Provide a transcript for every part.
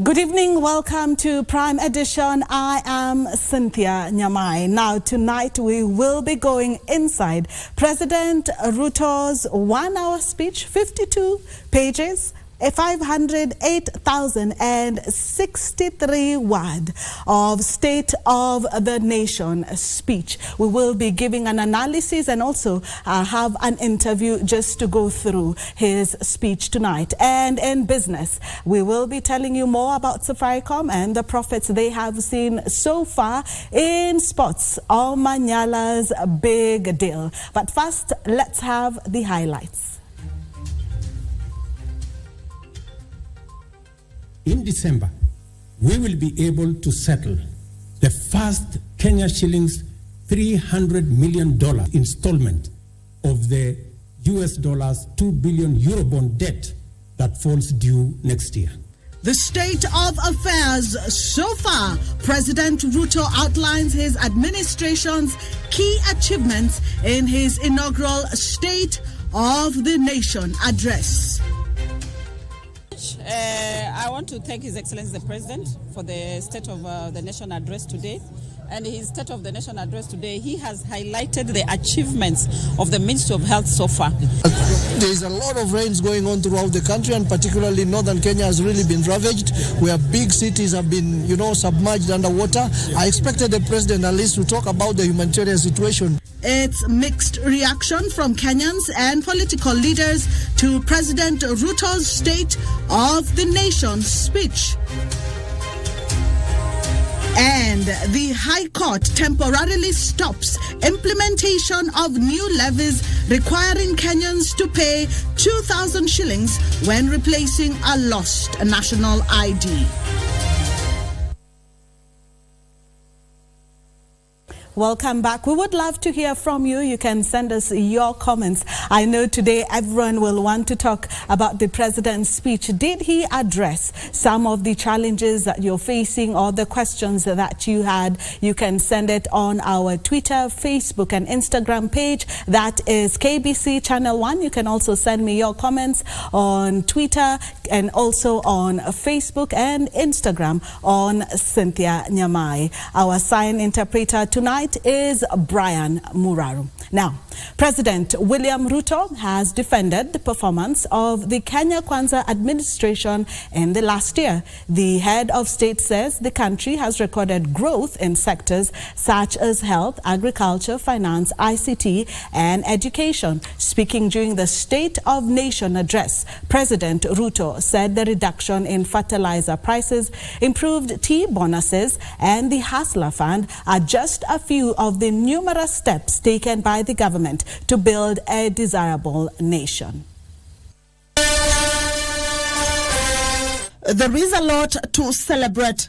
Good evening, welcome to Prime Edition. I am Cynthia Nyamai. Now tonight we will be going inside President Ruto's 1-hour speech, 52 pages, 508,063 words of State of the Nation speech. We will be giving an analysis and also have an interview just to go through his speech tonight. And in business, we will be telling you more about Safaricom and the profits they have seen so far. In sports, Omanyala's big deal. But first, let's have the highlights. In December, we will be able to settle the first Kenya shillings $300 million installment of the US dollars 2 billion Eurobond debt that falls due next year. The state of affairs so far. President Ruto outlines his administration's key achievements in his inaugural State of the Nation address. I want to thank His Excellency the President for the State of the Nation address today. And his State of the Nation address today, he has highlighted the achievements of the Ministry of Health so far. There is a lot of rains going on throughout the country, and particularly northern Kenya has really been ravaged, where big cities have been, submerged underwater. I expected the President at least to talk about the humanitarian situation. It's mixed reaction from Kenyans and political leaders to President Ruto's State of the Nation speech. And the High Court temporarily stops implementation of new levies requiring Kenyans to pay 2,000 shillings when replacing a lost national ID. Welcome back. We would love to hear from you. You can send us your comments. I know today everyone will want to talk about the president's speech. Did he address some of the challenges that you're facing or the questions that you had? You can send it on our Twitter, Facebook and Instagram page. That is KBC Channel 1. You can also send me your comments on Twitter and also on Facebook and Instagram on Cynthia Nyamai. Our sign interpreter tonight is Brian Muraru. Now, President William Ruto has defended the performance of the Kenya Kwanza administration in the last year. The head of state says the country has recorded growth in sectors such as health, agriculture, finance, ICT, and education. Speaking during the State of Nation address, President Ruto said the reduction in fertilizer prices, improved tea bonuses, and the Hustler Fund are just a few of the numerous steps taken by the government to build a desirable nation. There is a lot to celebrate.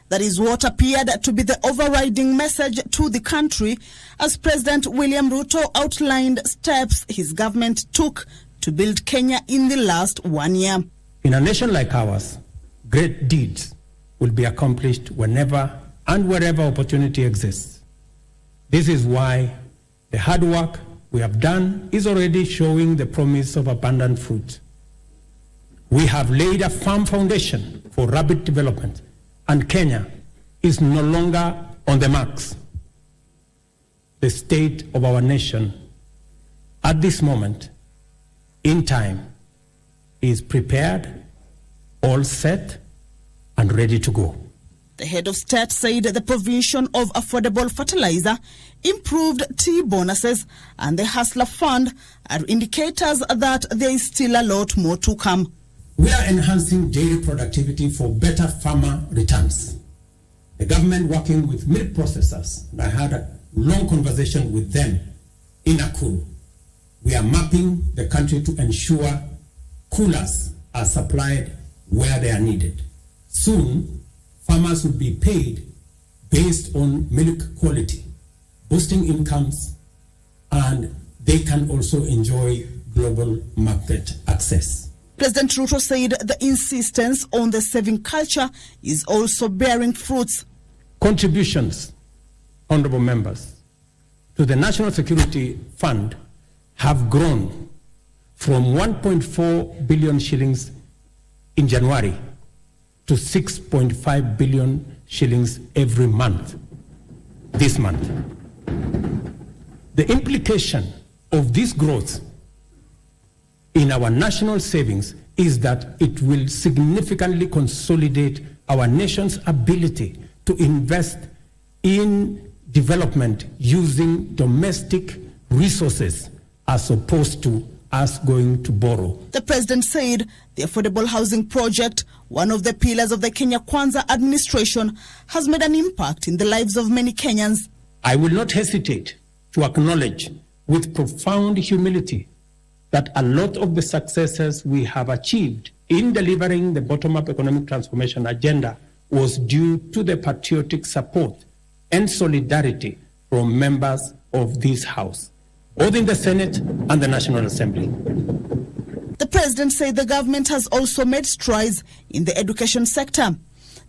That is what appeared to be the overriding message to the country as President William Ruto outlined steps his government took to build Kenya in the last 1 year. In a nation like ours, great deeds will be accomplished whenever and wherever opportunity exists. This is why the hard work we have done is already showing the promise of abundant fruit. We have laid a firm foundation for rapid development, and Kenya is no longer on the marks. The state of our nation at this moment in time is prepared, all set, and ready to go. The head of state said the provision of affordable fertilizer, improved tea bonuses, and the Hustler Fund are indicators that there is still a lot more to come. We are enhancing daily productivity for better farmer returns. The government working with milk processors, and I had a long conversation with them in Nakuru. We are mapping the country to ensure coolers are supplied where they are needed. Soon, farmers will be paid based on milk quality, boosting incomes, and they can also enjoy global market access. President Ruto said the insistence on the saving culture is also bearing fruits. Contributions, honorable members, to the National Security Fund have grown from 1.4 billion shillings in January to 6.5 billion shillings every month this month. The implication of this growth in our national savings is that it will significantly consolidate our nation's ability to invest in development using domestic resources as opposed to us going to borrow. The president said the affordable housing project, one of the pillars of the Kenya Kwanza administration, has made an impact in the lives of many Kenyans. I will not hesitate to acknowledge with profound humility that a lot of the successes we have achieved in delivering the bottom-up economic transformation agenda was due to the patriotic support and solidarity from members of this House, both in the Senate and the National Assembly. The president said the government has also made strides in the education sector.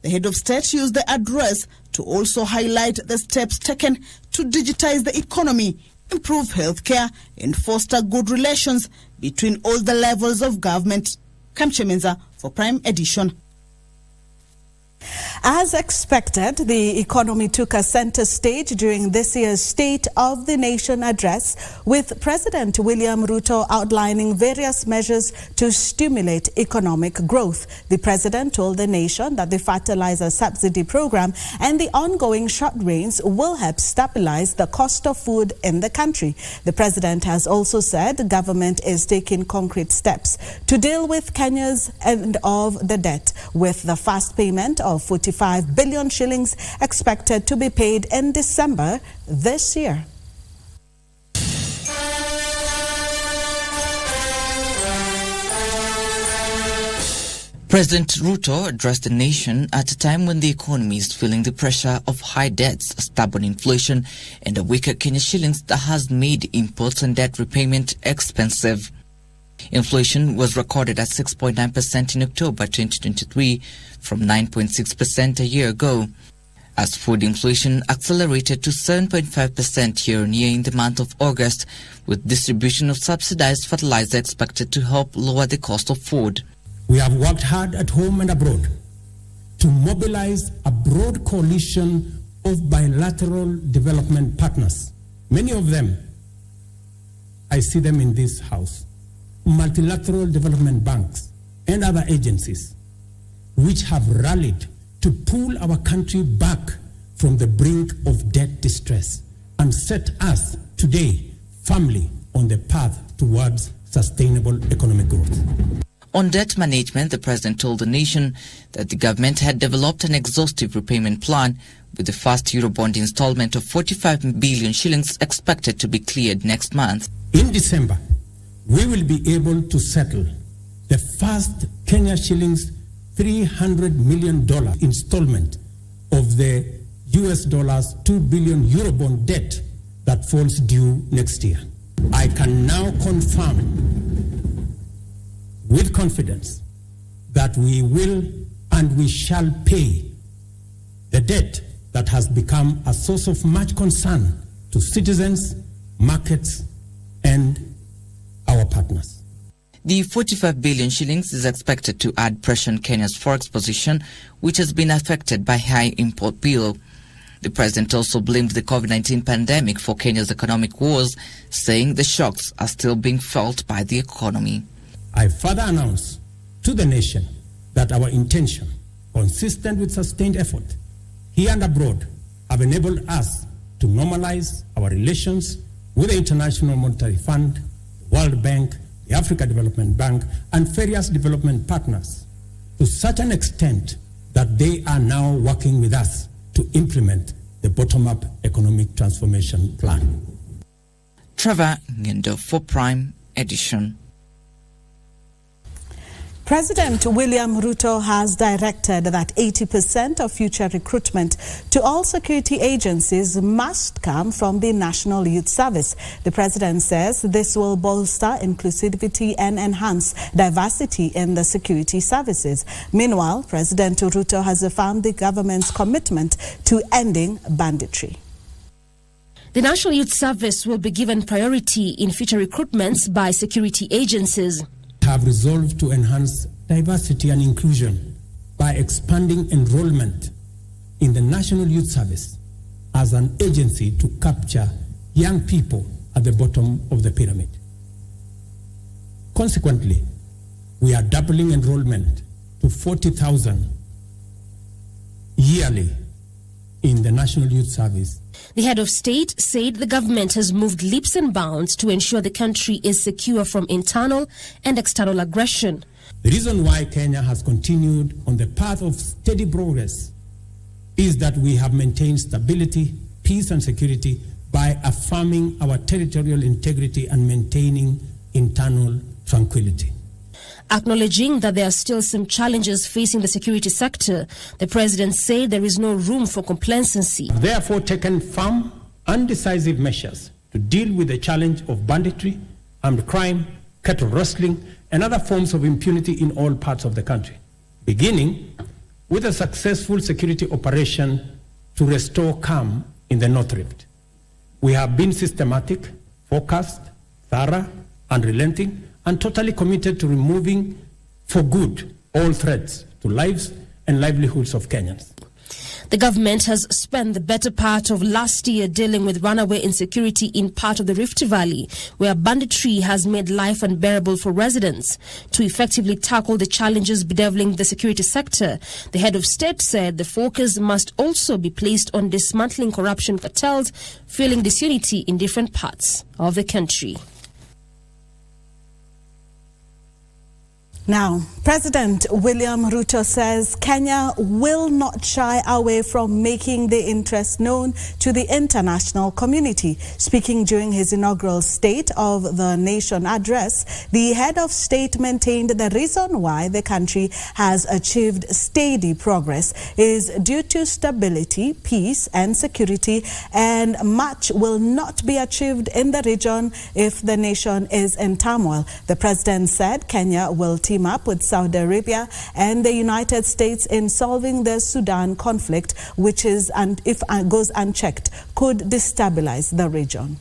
The head of state used the address to also highlight the steps taken to digitize the economy, improve healthcare, and foster good relations between all the levels of government. Kamche Menza for Prime Edition. As expected, the economy took a center stage during this year's State of the Nation address, with President William Ruto outlining various measures to stimulate economic growth. The president told the nation that the fertilizer subsidy program and the ongoing short rains will help stabilize the cost of food in the country. The president has also said the government is taking concrete steps to deal with Kenya's end of the debt, with the first payment of 45 billion shillings expected to be paid in December this year. President Ruto addressed the nation at a time when the economy is feeling the pressure of high debts, stubborn inflation, and a weaker Kenya shillings that has made imports and debt repayment expensive. Inflation was recorded at 6.9% in October 2023 from 9.6% a year ago, as food inflation accelerated to 7.5% year-on-year in the month of August, with distribution of subsidized fertilizer expected to help lower the cost of food. We have worked hard at home and abroad to mobilize a broad coalition of bilateral development partners. Many of them, I see them in this house. Multilateral development banks and other agencies which have rallied to pull our country back from the brink of debt distress and set us today firmly on the path towards sustainable economic growth. On debt management, the president told the nation that the government had developed an exhaustive repayment plan, with the first Eurobond installment of 45 billion shillings expected to be cleared next month. In December, we will be able to settle the first Kenya shillings $300 million installment of the US dollars 2 billion Eurobond debt that falls due next year. I can now confirm with confidence that we will and we shall pay the debt that has become a source of much concern to citizens, markets, and our partners. The 45 billion shillings is expected to add pressure on Kenya's forex position, which has been affected by high import bill. The president also blamed the COVID-19 pandemic for Kenya's economic woes, saying the shocks are still being felt by the economy. I further announce to the nation that our intention, consistent with sustained effort here and abroad, have enabled us to normalize our relations with the International Monetary Fund, World Bank, the Africa Development Bank, and various development partners to such an extent that they are now working with us to implement the bottom-up economic transformation plan. Trevor Ngendo for Prime Edition. President William Ruto has directed that 80% of future recruitment to all security agencies must come from the National Youth Service. The president says this will bolster inclusivity and enhance diversity in the security services. Meanwhile, President Ruto has affirmed the government's commitment to ending banditry. The National Youth Service will be given priority in future recruitments by security agencies. Have resolved to enhance diversity and inclusion by expanding enrollment in the National Youth Service as an agency to capture young people at the bottom of the pyramid. Consequently, we are doubling enrollment to 40,000 yearly in the National Youth Service. The head of state said the government has moved leaps and bounds to ensure the country is secure from internal and external aggression. The reason why Kenya has continued on the path of steady progress is that we have maintained stability, peace and security by affirming our territorial integrity and maintaining internal tranquility. Acknowledging that there are still some challenges facing the security sector, the president said there is no room for complacency. Therefore, taken firm and decisive measures to deal with the challenge of banditry, armed crime, cattle rustling, and other forms of impunity in all parts of the country, beginning with a successful security operation to restore calm in the North Rift. We have been systematic, focused, thorough, unrelenting, and totally committed to removing for good all threats to lives and livelihoods of Kenyans. The government has spent the better part of last year dealing with runaway insecurity in part of the Rift Valley, where banditry has made life unbearable for residents. To effectively tackle the challenges bedeviling the security sector, the head of state said the focus must also be placed on dismantling corruption cartels, fueling disunity in different parts of the country. Now, President William Ruto says Kenya will not shy away from making the interest known to the international community. Speaking during his inaugural State of the Nation address, the head of state maintained the reason why the country has achieved steady progress is due to stability, peace and security, and much will not be achieved in the region if the nation is in turmoil. The president said Kenya will team up with Saudi Arabia and the United States in solving the Sudan conflict, which is, and if it goes unchecked, could destabilize the region.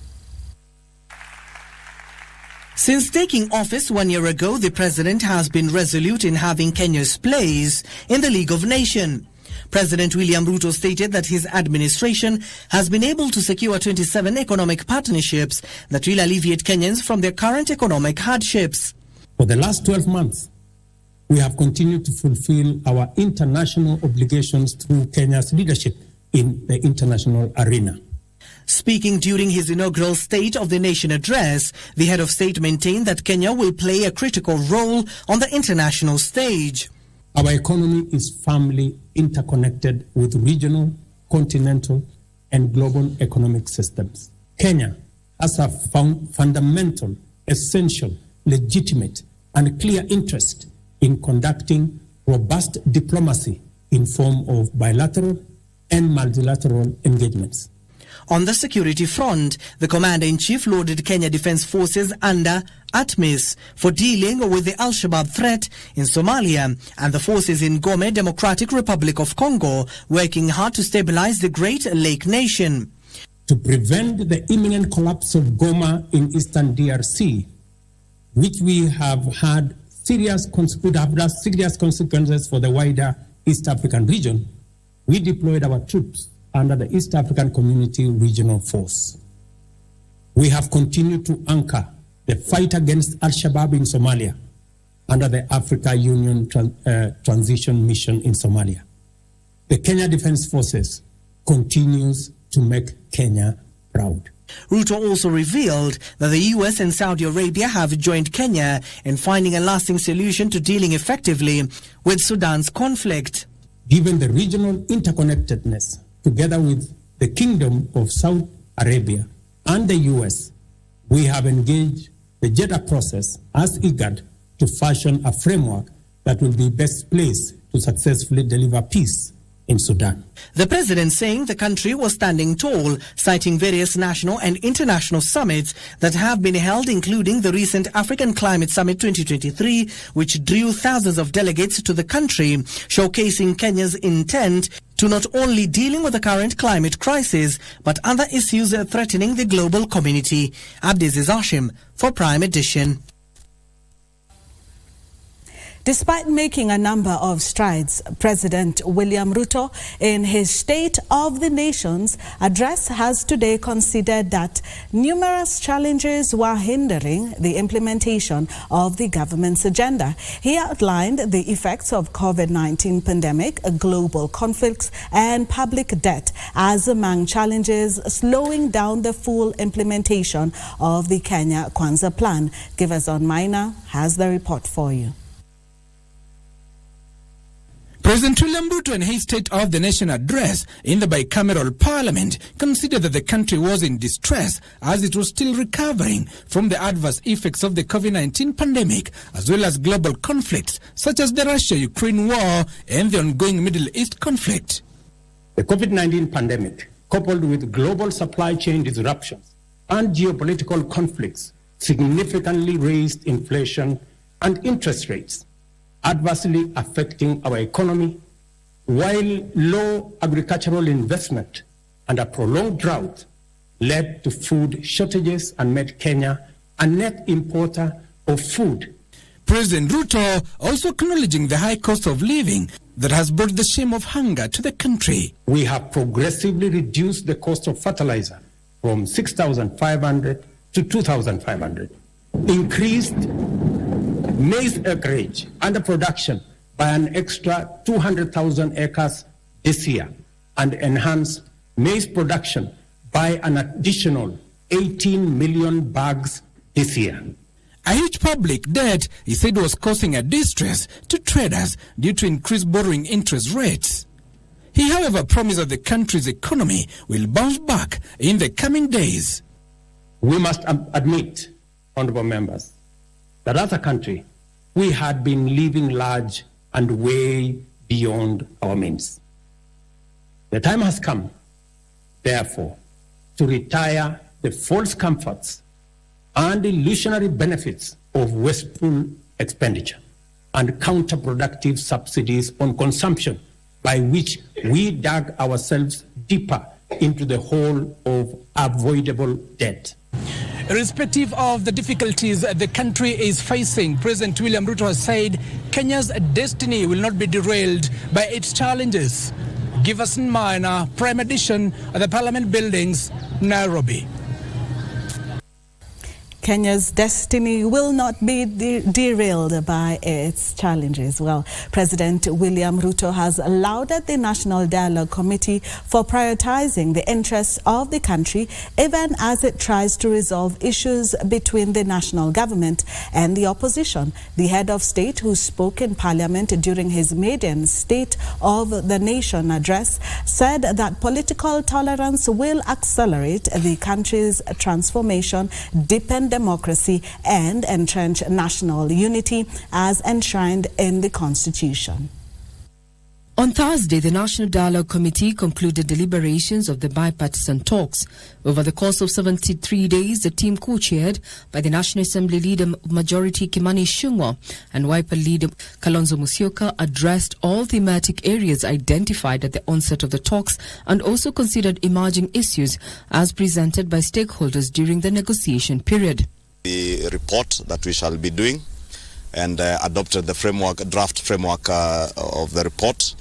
Since taking office 1 year ago, the president has been resolute in having Kenya's place in the League of Nations. President William Ruto stated that his administration has been able to secure 27 economic partnerships that will alleviate Kenyans from their current economic hardships. For the last 12 months, we have continued to fulfill our international obligations through Kenya's leadership in the international arena. Speaking during his inaugural State of the Nation address, the head of state maintained that Kenya will play a critical role on the international stage. Our economy is firmly interconnected with regional, continental, and global economic systems. Kenya has a fundamental, essential, legitimate, and clear interest in conducting robust diplomacy in form of bilateral and multilateral engagements. On the security front, the Commander-in-Chief lauded Kenya Defence Forces under ATMIS for dealing with the Al-Shabaab threat in Somalia and the forces in Gome, Democratic Republic of Congo, working hard to stabilize the Great Lake nation. To prevent the imminent collapse of Goma in eastern DRC, which we have had serious consequences for the wider East African region, we deployed our troops under the East African Community Regional Force. We have continued to anchor the fight against Al-Shabaab in Somalia under the Africa Union Transition Mission in Somalia. The Kenya Defence Forces continues to make Kenya proud. Ruto also revealed that the US and Saudi Arabia have joined Kenya in finding a lasting solution to dealing effectively with Sudan's conflict. Given the regional interconnectedness, together with the Kingdom of Saudi Arabia and the US, we have engaged the Jeddah process as IGAD to fashion a framework that will be best placed to successfully deliver peace in Sudan. The president saying the country was standing tall, citing various national and international summits that have been held, including the recent African Climate Summit 2023, which drew thousands of delegates to the country, showcasing Kenya's intent to not only dealing with the current climate crisis, but other issues threatening the global community. Abdiaziz Hashim for Prime Edition. Despite making a number of strides, President William Ruto, in his State of the Nation's address, has today considered that numerous challenges were hindering the implementation of the government's agenda. He outlined the effects of COVID-19 pandemic, global conflicts, and public debt as among challenges slowing down the full implementation of the Kenya Kwanza plan. Givers on Minor has the report for you. President William Ruto, in his State of the Nation address in the bicameral parliament, considered that the country was in distress as it was still recovering from the adverse effects of the COVID-19 pandemic, as well as global conflicts such as the Russia-Ukraine war and the ongoing Middle East conflict. The COVID-19 pandemic, coupled with global supply chain disruptions and geopolitical conflicts, significantly raised inflation and interest rates, adversely affecting our economy, while low agricultural investment and a prolonged drought led to food shortages and made Kenya a net importer of food. President Ruto also acknowledging the high cost of living that has brought the shame of hunger to the country. We have progressively reduced the cost of fertilizer from 6,500 to 2,500, increased maize acreage under production by an extra 200,000 acres this year, and enhanced maize production by an additional 18 million bags this year. A huge public debt, he said, was causing a distress to traders due to increased borrowing interest rates. He, however, promised that the country's economy will bounce back in the coming days. We must admit, honorable members, that as a country, we had been living large and way beyond our means. The time has come, therefore, to retire the false comforts and illusionary benefits of wasteful expenditure and counterproductive subsidies on consumption, by which we dug ourselves deeper into the hole of avoidable debt. Irrespective of the difficulties the country is facing, President William Ruto has said Kenya's destiny will not be derailed by its challenges. Givers in Minor, Prime Edition at the Parliament Buildings, Nairobi. Kenya's destiny will not be derailed by its challenges. Well, President William Ruto has lauded the National Dialogue Committee for prioritizing the interests of the country, even as it tries to resolve issues between the national government and the opposition. The head of state, who spoke in Parliament during his maiden State of the Nation address, said that political tolerance will accelerate the country's transformation, deepen democracy, and entrench national unity as enshrined in the Constitution. On Thursday, the National Dialogue Committee concluded deliberations of the bipartisan talks. Over the course of 73 days, the team co-chaired by the National Assembly Leader Majority Kimani Ichung'wah and Wiper Leader Kalonzo Musyoka addressed all thematic areas identified at the onset of the talks and also considered emerging issues as presented by stakeholders during the negotiation period. The report that we shall be doing and adopted the draft framework of the report.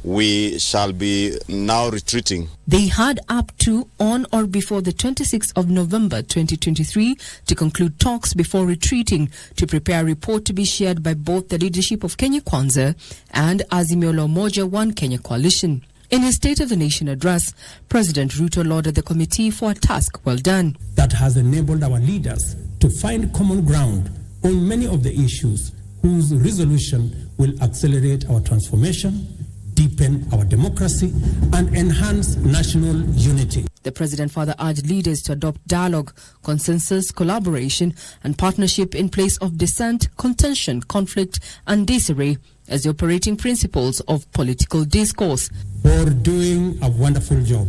We shall be now retreating. They had up to on or before the 26th of November 2023 to conclude talks before retreating to prepare a report to be shared by both the leadership of Kenya Kwanza and Azimio la Umoja One Kenya Coalition. In his State of the Nation address, President Ruto lauded the committee for a task well done. That has enabled our leaders to find common ground on many of the issues whose resolution will accelerate our transformation, deepen our democracy, and enhance national unity. The president further urged leaders to adopt dialogue, consensus, collaboration, and partnership in place of dissent, contention, conflict, and disarray as the operating principles of political discourse. For doing a wonderful job.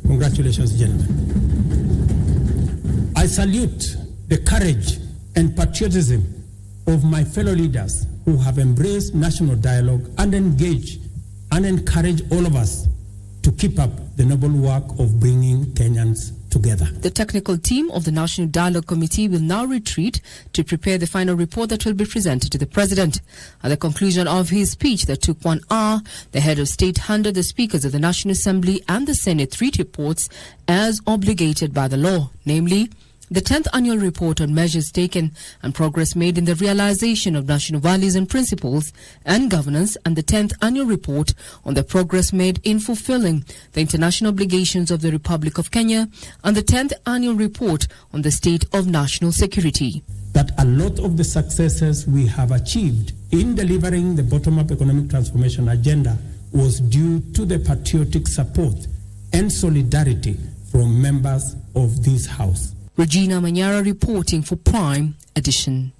Congratulations, gentlemen. I salute the courage and patriotism of my fellow leaders who have embraced national dialogue and engage and encourage all of us to keep up the noble work of bringing Kenyans together. The technical team of the National Dialogue Committee will now retreat to prepare the final report that will be presented to the President. At the conclusion of his speech that took 1 hour, the head of state handed the speakers of the National Assembly and the Senate 3 reports as obligated by the law, namely the 10th annual report on measures taken and progress made in the realization of national values and principles and governance, and the 10th annual report on the progress made in fulfilling the international obligations of the Republic of Kenya, and the 10th annual report on the state of national security. That a lot of the successes we have achieved in delivering the bottom-up economic transformation agenda was due to the patriotic support and solidarity from members of this House. Regina Manyara reporting for Prime Edition.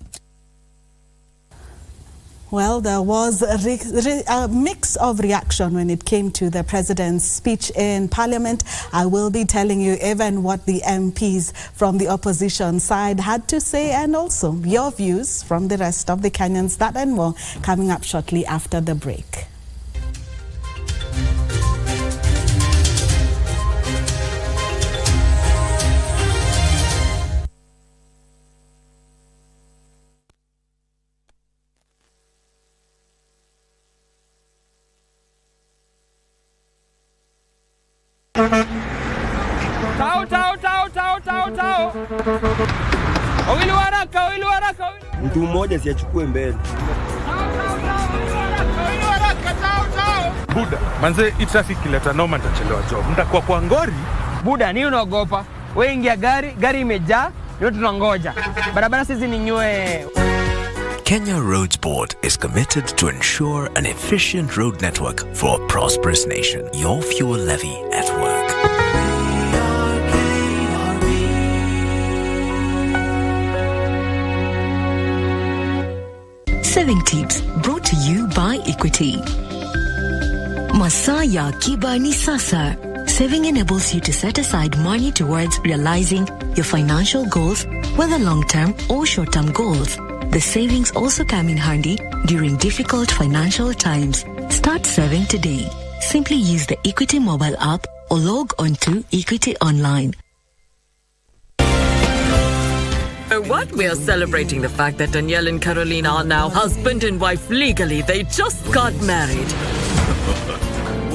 Well, there was a mix of reaction when it came to the president's speech in Parliament. I will be telling you even what the MPs from the opposition side had to say, and also your views from the rest of the Kenyans. That and more coming up shortly after the break. Tao. Wawili waraka. Mtu mmoja siachukue mbele. Tao. Buda, manze hii traffic ileta noma, nitachelewa job. Nitakuwa kwa ngori. Buda, ni unaogopa? Wewe ingia gari imejaa, ndio tunangoja. Barabara sisi ni nywe. Kenya Roads Board is committed to ensure an efficient road network for a prosperous nation. Your fuel levy at work. Saving tips brought to you by Equity. Masaa ya Akiba ni sasa. Saving enables you to set aside money towards realizing your financial goals, whether long-term or short-term goals. The savings also come in handy during difficult financial times. Start saving today. Simply use the Equity mobile app or log on to Equity Online. What? We are celebrating the fact that Danielle and Carolina are now husband and wife legally. They just got married.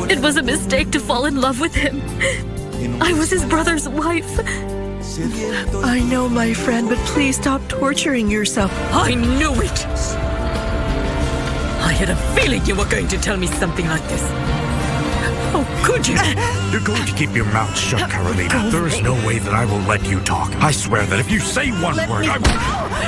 It was a mistake to fall in love with him. I was his brother's wife. I know, my friend, but please stop torturing yourself. I knew it. I had a feeling you were going to tell me something like this. How could you? You're going to keep your mouth shut, Carolina. There is no way that I will let you talk. I swear that if you say one word, I will...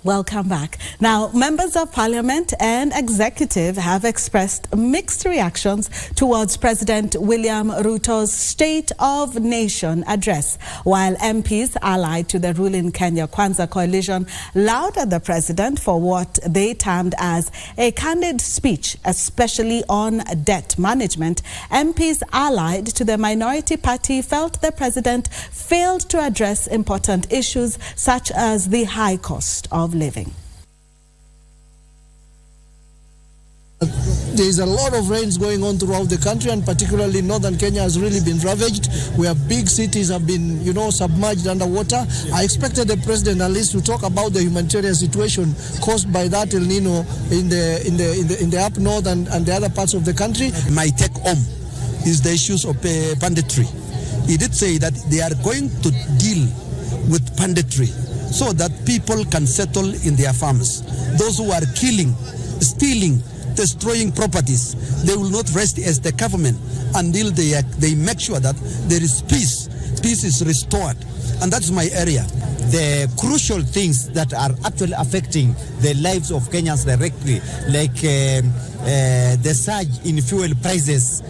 Welcome back. Now, members of Parliament and Executive have expressed mixed reactions towards President William Ruto's State of Nation address, while MPs allied to the ruling Kenya Kwanza coalition lauded the president for what they termed as a candid speech, especially on debt management. MPs allied to the minority party felt the president failed to address important issues such as the high cost of living. There is a lot of rains going on throughout the country, and particularly northern Kenya has really been ravaged, where big cities have been, submerged underwater. I expected the president at least to talk about the humanitarian situation caused by that El Nino in the up north and the other parts of the country. My take home is the issues of banditry. He did say that they are going to deal with banditry so that people can settle in their farms. Those who are killing, stealing, destroying properties, they will not rest as the government until they make sure that there is peace. Peace is restored. And that's my area. The crucial things that are actually affecting the lives of Kenyans directly, like the surge in fuel prices,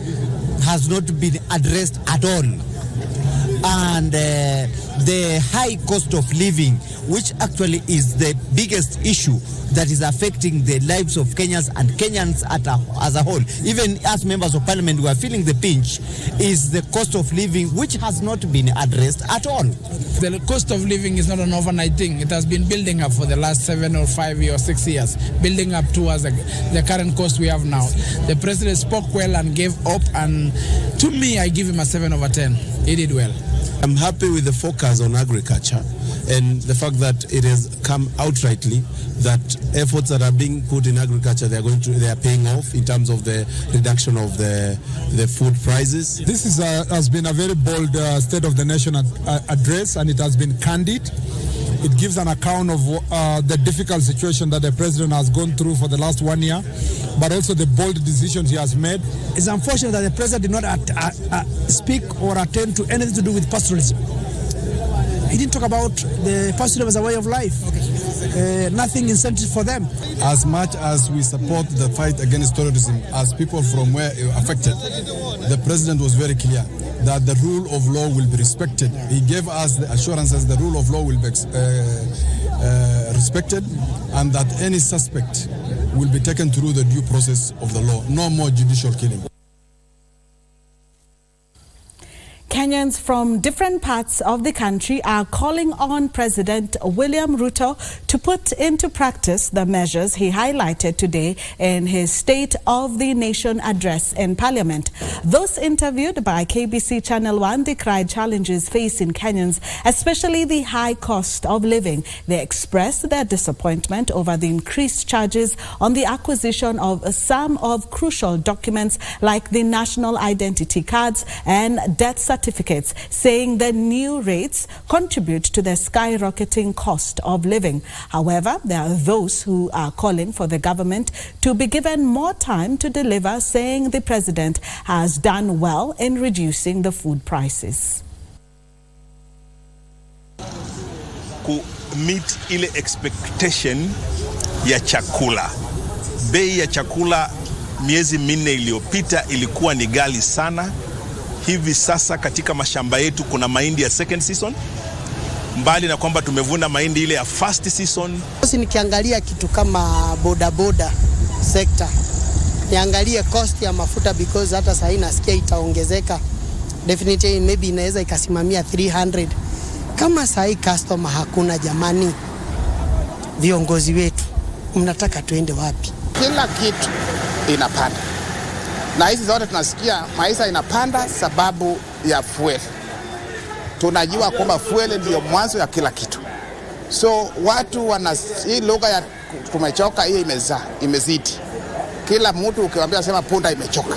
has not been addressed at all. And the high cost of living, which actually is the biggest issue that is affecting the lives of Kenyans and Kenyans as a whole. Even as members of parliament, we are feeling the pinch, is the cost of living, which has not been addressed at all. The cost of living is not an overnight thing. It has been building up for the last 7 or 5 or 6 years, building up towards the current cost we have now. The president spoke well and gave up, and to me, I give him a 7 over 10. He did well. I'm happy with the focus on agriculture and the fact that it has come outrightly that efforts that are being put in agriculture, they are paying off in terms of the reduction of the food prices. This has been a very bold State of the Nation address, and it has been candid. It gives an account of the difficult situation that the president has gone through for the last 1 year, but also the bold decisions he has made. It's unfortunate that the president did not speak or attend to anything to do with pastoralism. He didn't talk about the pastoralism as a way of life. Nothing incentive for them. As much as we support the fight against terrorism, as people from where affected, the president was very clear that the rule of law will be respected. He gave us the assurances the rule of law will be respected, and that any suspect will be taken through the due process of the law. No more judicial killing. Kenyans from different parts of the country are calling on President William Ruto to put into practice the measures he highlighted today in his State of the Nation address in Parliament. Those interviewed by KBC Channel 1 decried challenges facing Kenyans, especially the high cost of living. They expressed their disappointment over the increased charges on the acquisition of some of crucial documents like the national identity cards and death certificates, saying the new rates contribute to the skyrocketing cost of living. However, there are those who are calling for the government to be given more time to deliver, saying the president has done well in reducing the food prices. Meet ile expectation ya chakula. Bei ya chakula miezi minne iliyopita ilikuwa ni ghali sana. Hivi sasa katika mashamba yetu kuna mahindi ya second season, mbali na kwamba tumevuna mahindi ile ya first season. Nikiangalia kitu kama bodaboda sector, niangalie cost ya mafuta because hata sasa nasikia itaongezeka. Definitely maybe inaweza ikasimamia 300. Kama sasa customer hakuna, jamani, viongozi wetu mnataka tuende wapi? Kila kitu inapanda. Na hizi zote tunasikia maisha inapanda sababu ya fuel. Tunajua kwamba fuel ndio mwanzo ya kila kitu. So watu hii lugha ya tumechoka, hiyo imezidi. Kila mtu ukiwaambia sema punda imechoka.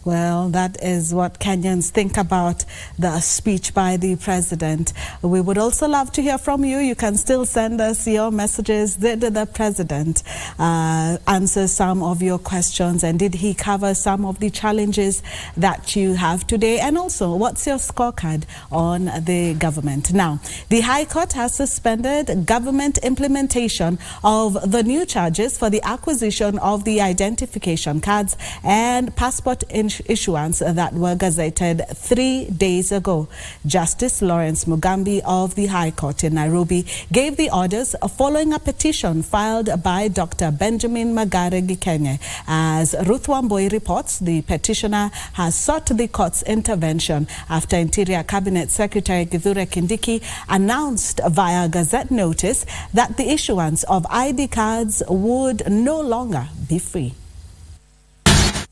Well, that is what Kenyans think about the speech by the president. We would also love to hear from you. You can still send us your messages. Did the president answer some of your questions, and did he cover some of the challenges that you have today? And also, what's your scorecard on the government? Now, the High Court has suspended government implementation of the new charges for the acquisition of the identification cards and passport issuance that were gazetted 3 days ago. Justice Lawrence Mugambi of the High Court in Nairobi gave the orders following a petition filed by Dr. Benjamin Magare Gikenye. As Ruth Wamboi reports, the petitioner has sought the court's intervention after Interior Cabinet Secretary Kithure Kindiki announced via Gazette notice that the issuance of ID cards would no longer be free.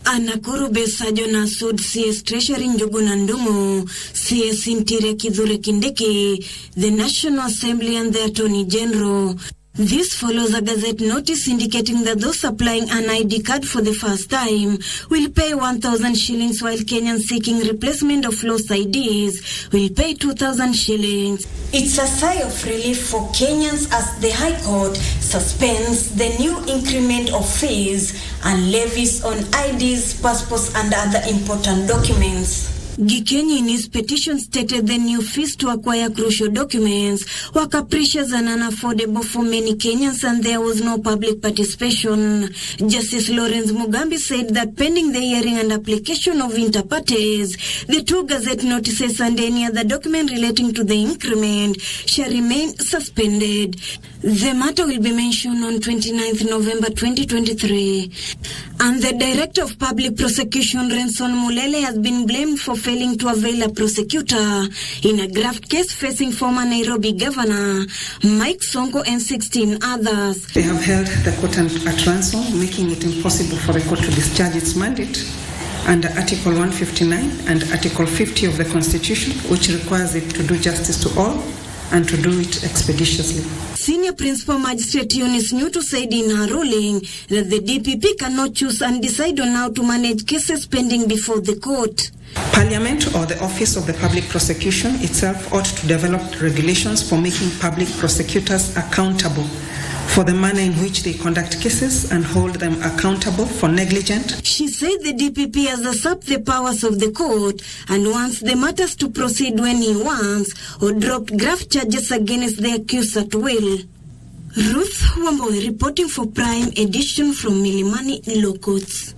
Anakuru Besajo na Sud CS Treasury Njuguna Ndungu, CS Interior Kithure Kindiki, the National Assembly and the Attorney General. This follows a Gazette notice indicating that those applying an ID card for the first time will pay 1,000 shillings, while Kenyans seeking replacement of lost IDs will pay 2,000 shillings. It's a sigh of relief for Kenyans as the High Court suspends the new increment of fees and levies on IDs, passports and other important documents. Gikenyi in his petition stated the new fees to acquire crucial documents were capricious and unaffordable for many Kenyans, and there was no public participation. Justice Lawrence Mugambi said that pending the hearing and application of inter-partes, the 2 gazette notices and any other document relating to the increment shall remain suspended. The matter will be mentioned on 29th November 2023. And the Director of Public Prosecution, Renson Mulele, has been blamed for failing to avail a prosecutor in a graft case facing former Nairobi Governor Mike Sonko and 16 others. They have held the court at ransom, making it impossible for the court to discharge its mandate under Article 159 and Article 50 of the Constitution, which requires it to do justice to all and to do it expeditiously. Senior Principal Magistrate Eunice Nyutu said in her ruling that the DPP cannot choose and decide on how to manage cases pending before the court. Parliament or the Office of the Public Prosecution itself ought to develop regulations for making public prosecutors accountable for the manner in which they conduct cases and hold them accountable for negligent. She said the DPP has usurped the powers of the court and wants the matters to proceed when he wants, or dropped graft charges against the accused at will. Ruth Wamboi reporting for Prime Edition from Milimani Law Courts.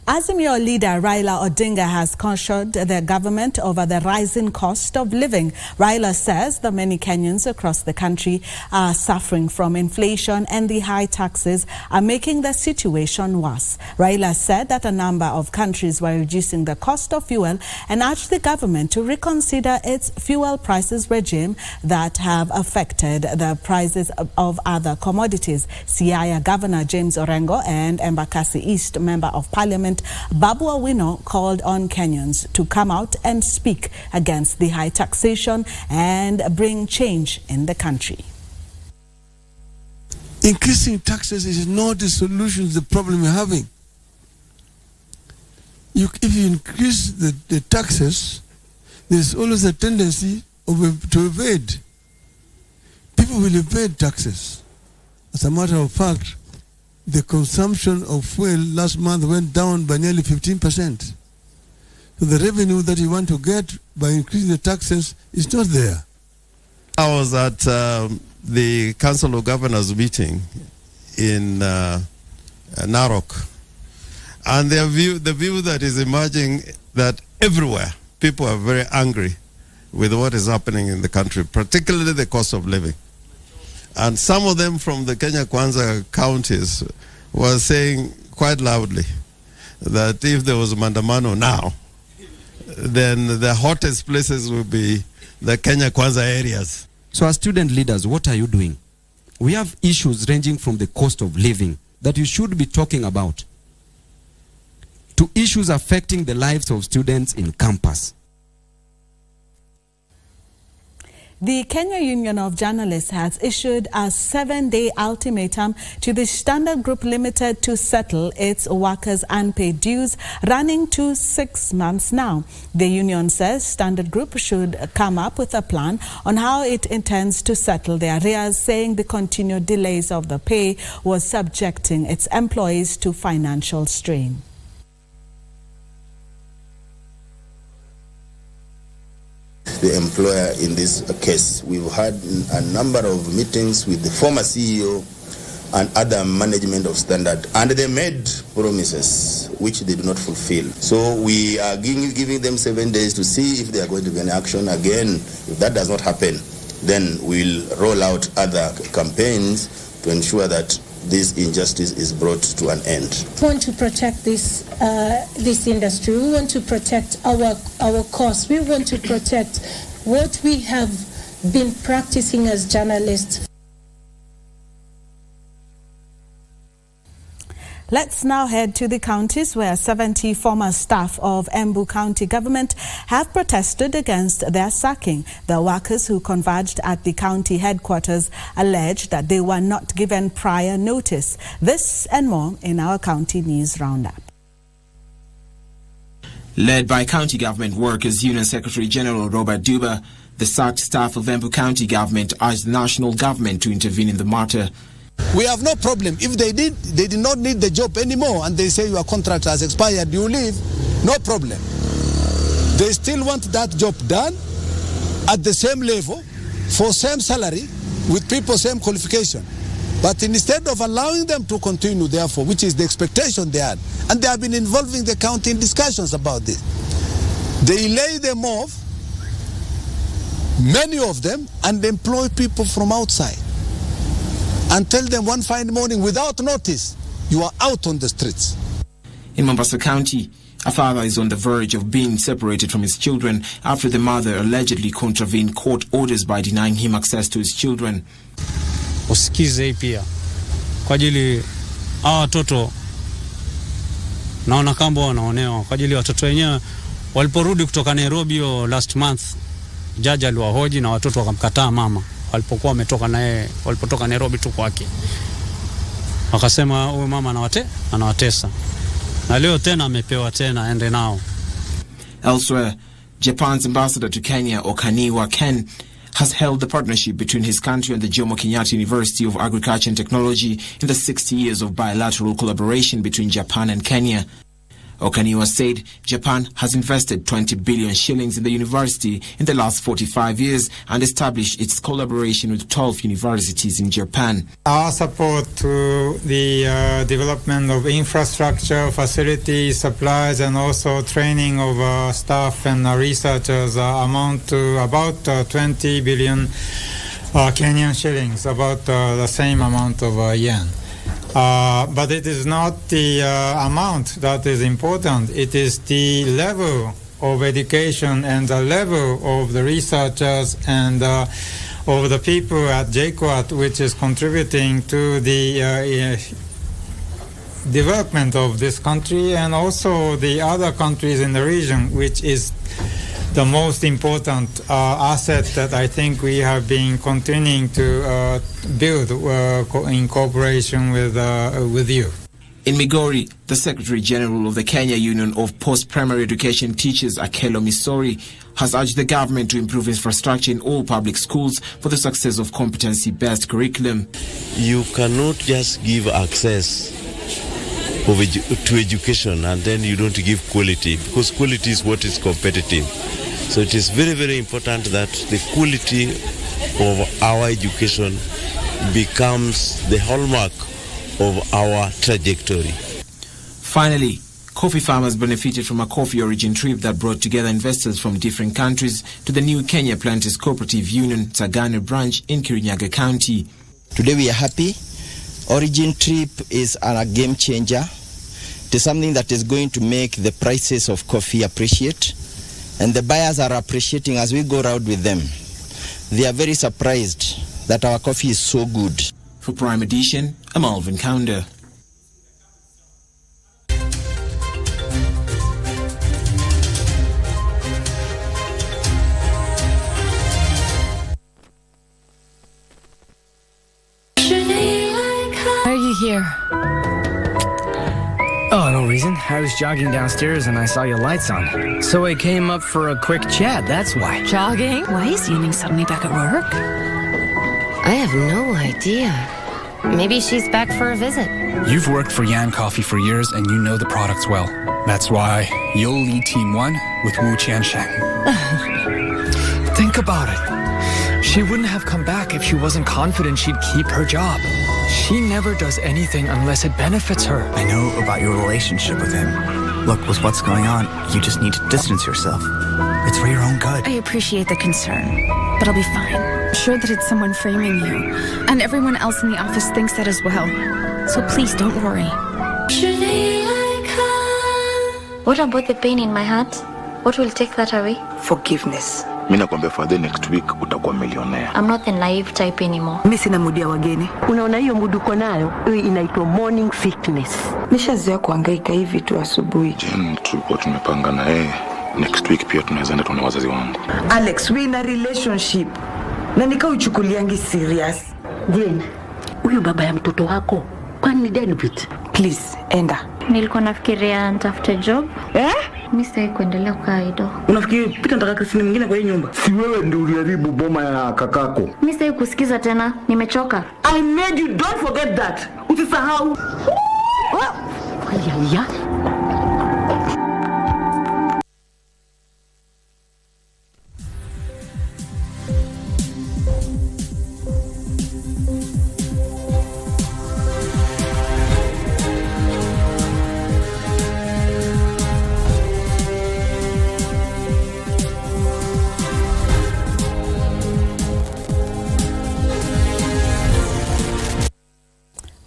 Azimio leader Raila Odinga has cautioned the government over the rising cost of living. Raila says that many Kenyans across the country are suffering from inflation and the high taxes are making the situation worse. Raila said that a number of countries were reducing the cost of fuel and urged the government to reconsider its fuel prices regime that have affected the prices of other commodities. Siaya Governor James Orengo and Embakasi East Member of Parliament Babu Awino called on Kenyans to come out and speak against the high taxation and bring change in the country. Increasing taxes is not the solution to the problem we're having. If you increase the taxes, there's always a tendency to evade. People will evade taxes. As a matter of fact, the consumption of fuel last month went down by nearly 15%. So the revenue that you want to get by increasing the taxes is not there. I was at the Council of Governors meeting in Narok, and the view that is emerging that everywhere people are very angry with what is happening in the country, particularly the cost of living. And some of them from the Kenya Kwanza counties were saying quite loudly that if there was Mandamano now, then the hottest places would be the Kenya Kwanza areas. So as student leaders, what are you doing? We have issues ranging from the cost of living that you should be talking about to issues affecting the lives of students in campus. The Kenya Union of Journalists has issued a 7-day ultimatum to the Standard Group Limited to settle its workers' unpaid dues, running to 6 months now. The union says Standard Group should come up with a plan on how it intends to settle the arrears, saying the continued delays of the pay was subjecting its employees to financial strain. The employer in this case. We've had a number of meetings with the former CEO and other management of Standard, and they made promises which they do not fulfill. So we are giving them 7 days to see if they are going to be an action again. If that does not happen, then we'll roll out other campaigns to ensure that this injustice is brought to an end. We want to protect this industry. We want to protect our cause. We want to protect what we have been practicing as journalists. Let's now head to the counties where 70 former staff of Embu County government have protested against their sacking. The workers who converged at the county headquarters alleged that they were not given prior notice. This and more in our county news roundup. Led by County Government Workers Union Secretary General Robert Duba, the sacked staff of Embu County government urged the national government to intervene in the matter. We have no problem. If they did not need the job anymore and they say your contract has expired, you leave, no problem. They still want that job done at the same level, for same salary, with people same qualification. But instead of allowing them to continue, therefore, which is the expectation they had, and they have been involving the county in discussions about this, they lay them off, many of them, and employ people from outside and tell them one fine morning, without notice, you are out on the streets. In Mombasa County, a father is on the verge of being separated from his children after the mother allegedly contravened court orders by denying him access to his children. Usikize pia kwa ajili hawa watoto naona kama wanaonewa kwa ajili watoto wenyewe waliporudi kutoka Nairobi last month, jaji aliwahoji na watoto wakamkataa mama walipokuwa wametoka naye, walipotoka Nairobi tu kwake, wakasema huyu mama anawatesa na leo tena amepewa tena aende nao. Elsewhere, Japan's ambassador to Kenya, Okaniwa Ken, has held the partnership between his country and the Jomo Kenyatta University of Agriculture and Technology in the 60 years of bilateral collaboration between Japan and Kenya. Okaniwa said Japan has invested 20 billion shillings in the university in the last 45 years and established its collaboration with 12 universities in Japan. Our support to the development of infrastructure, facilities, supplies, and also training of staff and researchers amount to about 20 billion Kenyan shillings, about the same amount of yen. But it is not the amount that is important. It is the level of education and the level of the researchers and of the people at JKUAT which is contributing to the development of this country and also the other countries in the region, which is the most important asset that I think we have been continuing to build in cooperation with you. In Migori, the Secretary General of the Kenya Union of Post-Primary Education Teachers, Akelo Misori, has urged the government to improve infrastructure in all public schools for the success of competency-based curriculum. You cannot just give access to education and then you don't give quality, because quality is what is competitive. So it is very, very important that the quality of our education becomes the hallmark of our trajectory. Finally, coffee farmers benefited from a coffee origin trip that brought together investors from different countries to the new Kenya Planters Cooperative Union Sagana branch in Kirinyaga County. Today we are happy. Origin trip is a game changer. It is something that is going to make the prices of coffee appreciate, and the buyers are appreciating as we go around with them. They are very surprised that our coffee is so good. For Prime Edition, I'm Alvin Counder. Why are you here? Oh, no reason. I was jogging downstairs and I saw your lights on. So I came up for a quick chat, that's why. Jogging? Why is Yining suddenly back at work? I have no idea. Maybe she's back for a visit. You've worked for Yan Coffee for years and you know the products well. That's why you'll lead Team 1 with Wu Qiansheng. Think about it. She wouldn't have come back if she wasn't confident she'd keep her job. She never does anything unless it benefits her. I know about your relationship with him. Look, with what's going on, you just need to distance yourself. It's for your own good. I appreciate the concern, but I'll be fine. I'm sure that it's someone framing you, and everyone else in the office thinks that as well. So please don't worry. What about the pain in my heart? What will take that away? Forgiveness. Mimi nakwambia for the next week utakuwa millionaire. I'm not the naive type anymore. Mimi sina mudi ya wageni. Unaona hiyo mudi uko nayo? Hiyo inaitwa morning sickness. Nishazoea kuhangaika hivi tu asubuhi. Jen, tulikuwa tumepanga na yeye next week pia tunaweza enda tuone wazazi wangu. Alex, we in a relationship. Na nikauchukuliangi serious. Jen, huyu baba ya mtoto wako kwani David? Please, enda. Nilikuwa nafikiria nitafute job. Mimi sitaki kuendelea kukaa idle. Unafikiri Peter nataka Christine mwingine kwa hii nyumba? Si wewe ndio uliharibu boma ya kakako. Mimi sitaki kusikiza tena, nimechoka. I made you, don't forget that. Usisahau.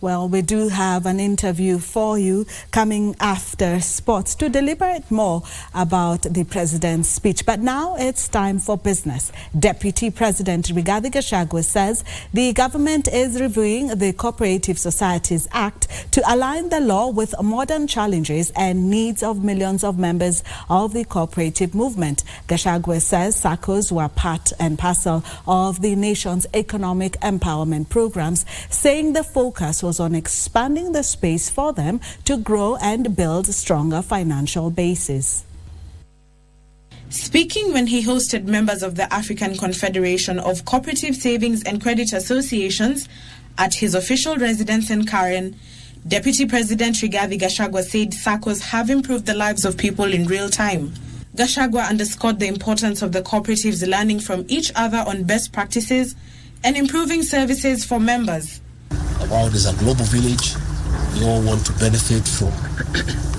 Well, we do have an interview for you coming after sports to deliberate more about the president's speech. But now it's time for business. Deputy President Rigathi Gachagua says the government is reviewing the Cooperative Societies Act to align the law with modern challenges and needs of millions of members of the cooperative movement. Gachagua says SACCOs were part and parcel of the nation's economic empowerment programs, saying the focus was on expanding the space for them to grow and build stronger financial bases. Speaking when he hosted members of the African Confederation of Cooperative Savings and Credit Associations at his official residence in Karen, Deputy President Rigathi Gachagua said SACCOs have improved the lives of people in real time. Gachagua underscored the importance of the cooperatives learning from each other on best practices and improving services for members. The world is a global village. We all want to benefit from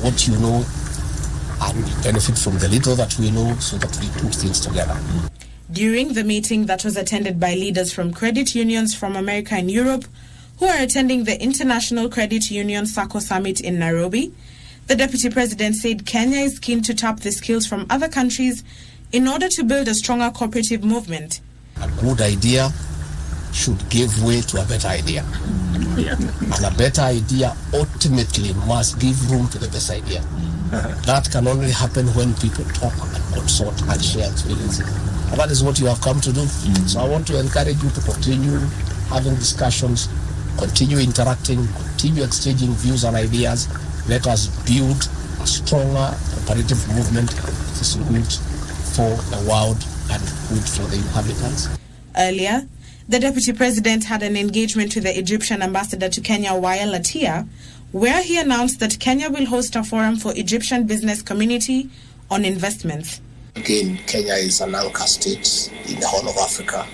what you know and benefit from the little that we know so that we put things together. During the meeting that was attended by leaders from credit unions from America and Europe who are attending the International Credit Union SACCO Summit in Nairobi, the Deputy President said Kenya is keen to tap the skills from other countries in order to build a stronger cooperative movement. A good idea should give way to a better idea. And a better idea ultimately must give room to the best idea. That can only happen when people talk and consult and share experiences. And that is what you have come to do. So I want to encourage you to continue having discussions, continue interacting, continue exchanging views and ideas. Let us build a stronger cooperative movement that is good for the world and good for the inhabitants. Earlier, the Deputy President had an engagement with the Egyptian ambassador to Kenya, Wael Atia, where he announced that Kenya will host a forum for Egyptian business community on investments. Again, Kenya is an anchor state in the Horn of Africa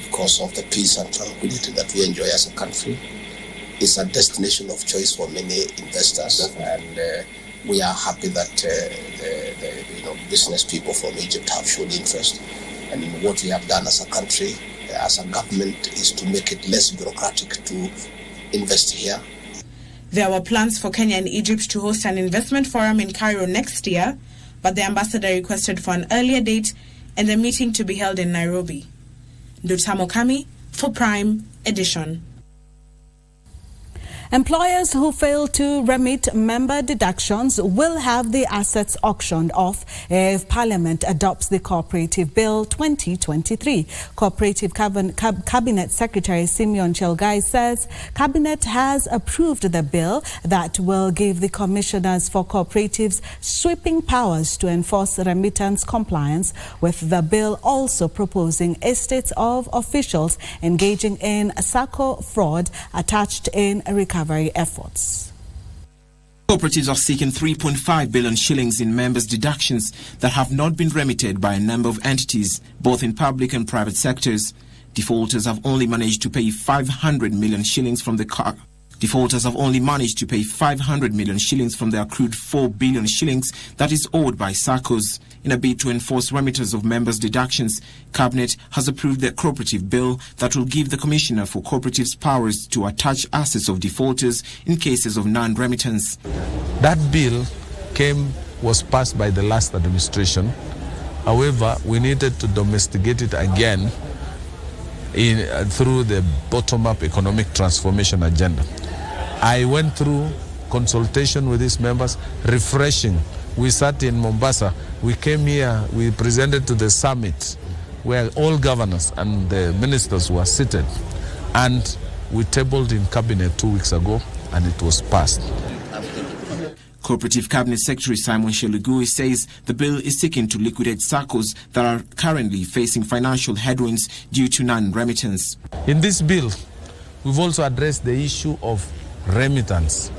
because of the peace and tranquility that we enjoy as a country. It's a destination of choice for many investors, and we are happy that the business people from Egypt have shown interest. And what we have done as a country, as a government, is to make it less bureaucratic to invest here. There were plans for Kenya and Egypt to host an investment forum in Cairo next year, but the ambassador requested for an earlier date and the meeting to be held in Nairobi. Ndutamo Kami for Prime Edition. Employers who fail to remit member deductions will have the assets auctioned off if Parliament adopts the Cooperative Bill 2023. Cooperative Cabinet Secretary Simeon Chelgai says Cabinet has approved the bill that will give the commissioners for cooperatives sweeping powers to enforce remittance compliance, with the bill also proposing estates of officials engaging in SACCO fraud attached in recovery efforts. Cooperatives are seeking 3.5 billion shillings in members' deductions that have not been remitted by a number of entities, both in public and private sectors. Defaulters have only managed to pay 500 million shillings from the accrued 4 billion shillings that is owed by SACCOs. In a bid to enforce remittance of members' deductions, Cabinet has approved the cooperative bill that will give the Commissioner for Cooperatives powers to attach assets of defaulters in cases of non-remittance. That bill was passed by the last administration. However, we needed to domesticate it again through the bottom-up economic transformation agenda. I went through consultation with these members, refreshing. We sat in Mombasa. We came here, we presented to the summit where all governors and the ministers were seated. And we tabled in Cabinet 2 weeks ago, and it was passed. Cooperative Cabinet Secretary Simon Shelugui says the bill is seeking to liquidate SACCOs that are currently facing financial headwinds due to non-remittance. In this bill, we've also addressed the issue of remittance,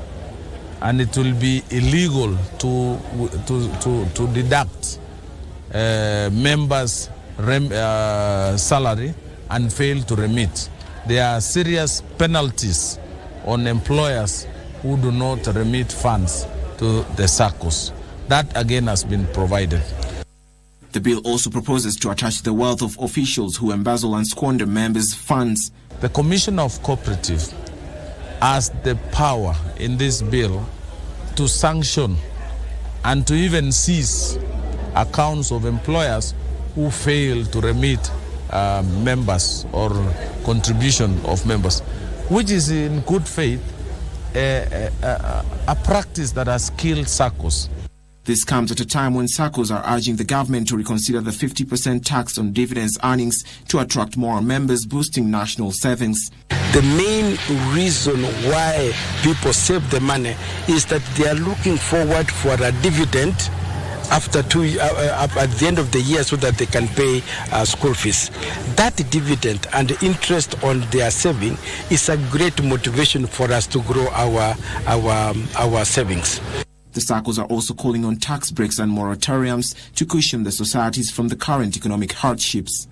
and it will be illegal to deduct members' salary and fail to remit. There are serious penalties on employers who do not remit funds to the SACCOs. That again has been provided. The bill also proposes to attach the wealth of officials who embezzle and squander members' funds. The Commissioner of Cooperative has the power in this bill to sanction and to even seize accounts of employers who fail to remit members or contribution of members, which is in good faith a practice that has killed SACCOs. This comes at a time when SACCOs are urging the government to reconsider the 50% tax on dividends earnings to attract more members, boosting national savings. The main reason why people save the money is that they are looking forward for a dividend after at the end of the year so that they can pay school fees. That dividend and the interest on their saving is a great motivation for us to grow our savings. The SACCOs are also calling on tax breaks and moratoriums to cushion the societies from the current economic hardships.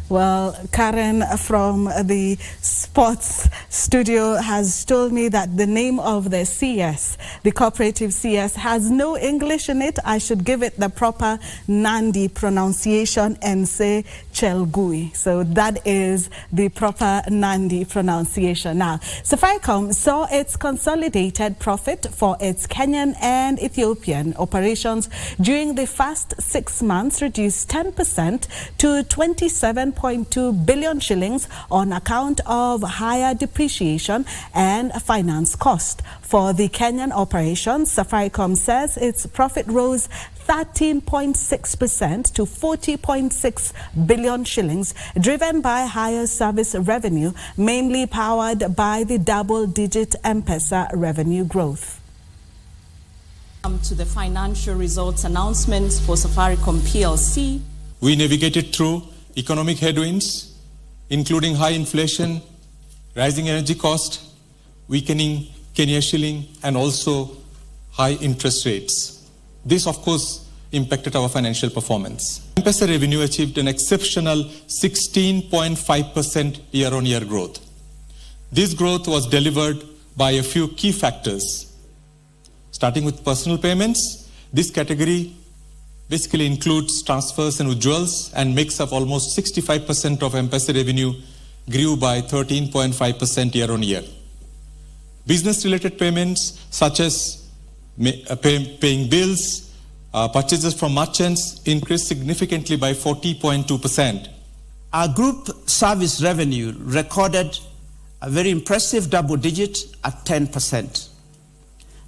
Well, Karen from the sports studio has told me that the name of the CS, the cooperative CS, has no English in it. I should give it the proper Nandi pronunciation and say Chelgui. So that is the proper Nandi pronunciation. Now, Safaricom saw its consolidated profit for its Kenyan and Ethiopian operations during the first 6 months reduced 10% to 27.2 billion shillings on account of higher depreciation and finance cost. For the Kenyan operations, Safaricom says its profit rose 13.6% to 40.6 billion shillings, driven by higher service revenue, mainly powered by the double-digit M-Pesa revenue growth. To the financial results announcements for Safaricom PLC. We navigated through economic headwinds, including high inflation, rising energy cost, weakening Kenya shilling, and also high interest rates. This, of course, impacted our financial performance. M-Pesa revenue achieved an exceptional 16.5% year-on-year growth. This growth was delivered by a few key factors. Starting with personal payments, this category basically includes transfers and withdrawals and makes up almost 65% of M-Pesa revenue, grew by 13.5% year-on-year. Business-related payments such as paying bills, purchases from merchants increased significantly by 40.2%. Our group service revenue recorded a very impressive double digit at 10%.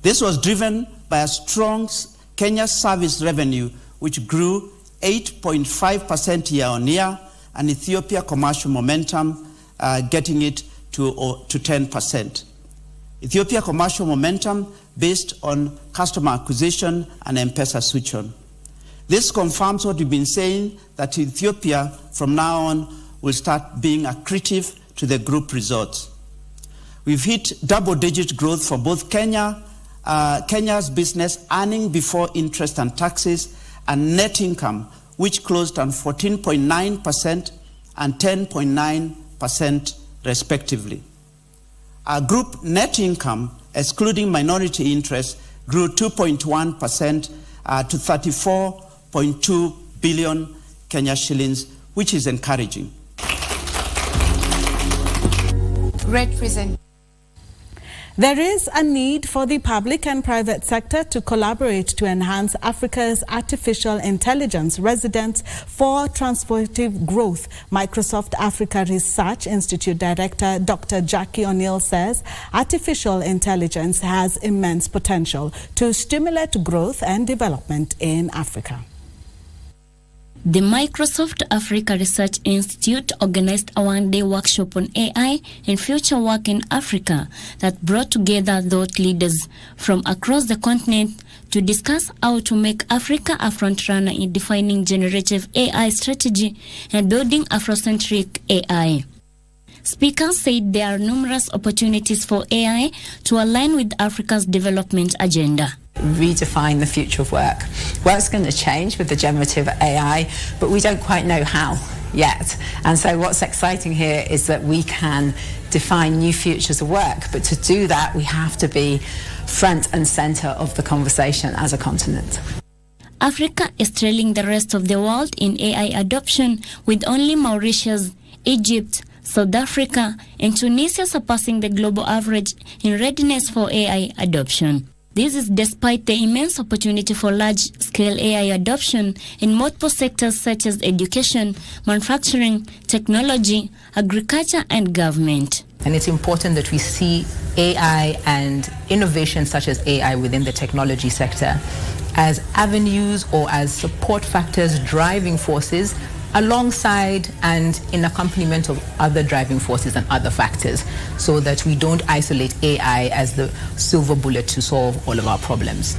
This was driven by a strong Kenya service revenue, which grew 8.5% year-on-year, and Ethiopia commercial momentum getting it to 10%. Ethiopia commercial momentum based on customer acquisition and M-Pesa switch-on. This confirms what we've been saying, that Ethiopia from now on will start being accretive to the group results. We've hit double-digit growth for both Kenya's business earning before interest and taxes and net income, which closed on 14.9% and 10.9% respectively. Our group net income, excluding minority interest, grew 2.1% to 34.2 billion Kenya shillings, which is encouraging. There is a need for the public and private sector to collaborate to enhance Africa's artificial intelligence residence for transformative growth. Microsoft Africa Research Institute Director Dr. Jackie O'Neill says artificial intelligence has immense potential to stimulate growth and development in Africa. The Microsoft Africa Research Institute organized a one-day workshop on AI and future work in Africa that brought together thought leaders from across the continent to discuss how to make Africa a front-runner in defining generative AI strategy and building Afrocentric AI. Speakers said there are numerous opportunities for AI to align with Africa's development agenda. Redefine the future of work. Work's going to change with the generative AI, but we don't quite know how yet. And so what's exciting here is that we can define new futures of work, but to do that we have to be front and center of the conversation as a continent. Africa is trailing the rest of the world in AI adoption, with only Mauritius, Egypt, South Africa, and Tunisia surpassing the global average in readiness for AI adoption. This is despite the immense opportunity for large-scale AI adoption in multiple sectors such as education, manufacturing, technology, agriculture, and government. And it's important that we see AI and innovations such as AI within the technology sector as avenues or as support factors, driving forces, alongside and in accompaniment of other driving forces and other factors, so that we don't isolate AI as the silver bullet to solve all of our problems.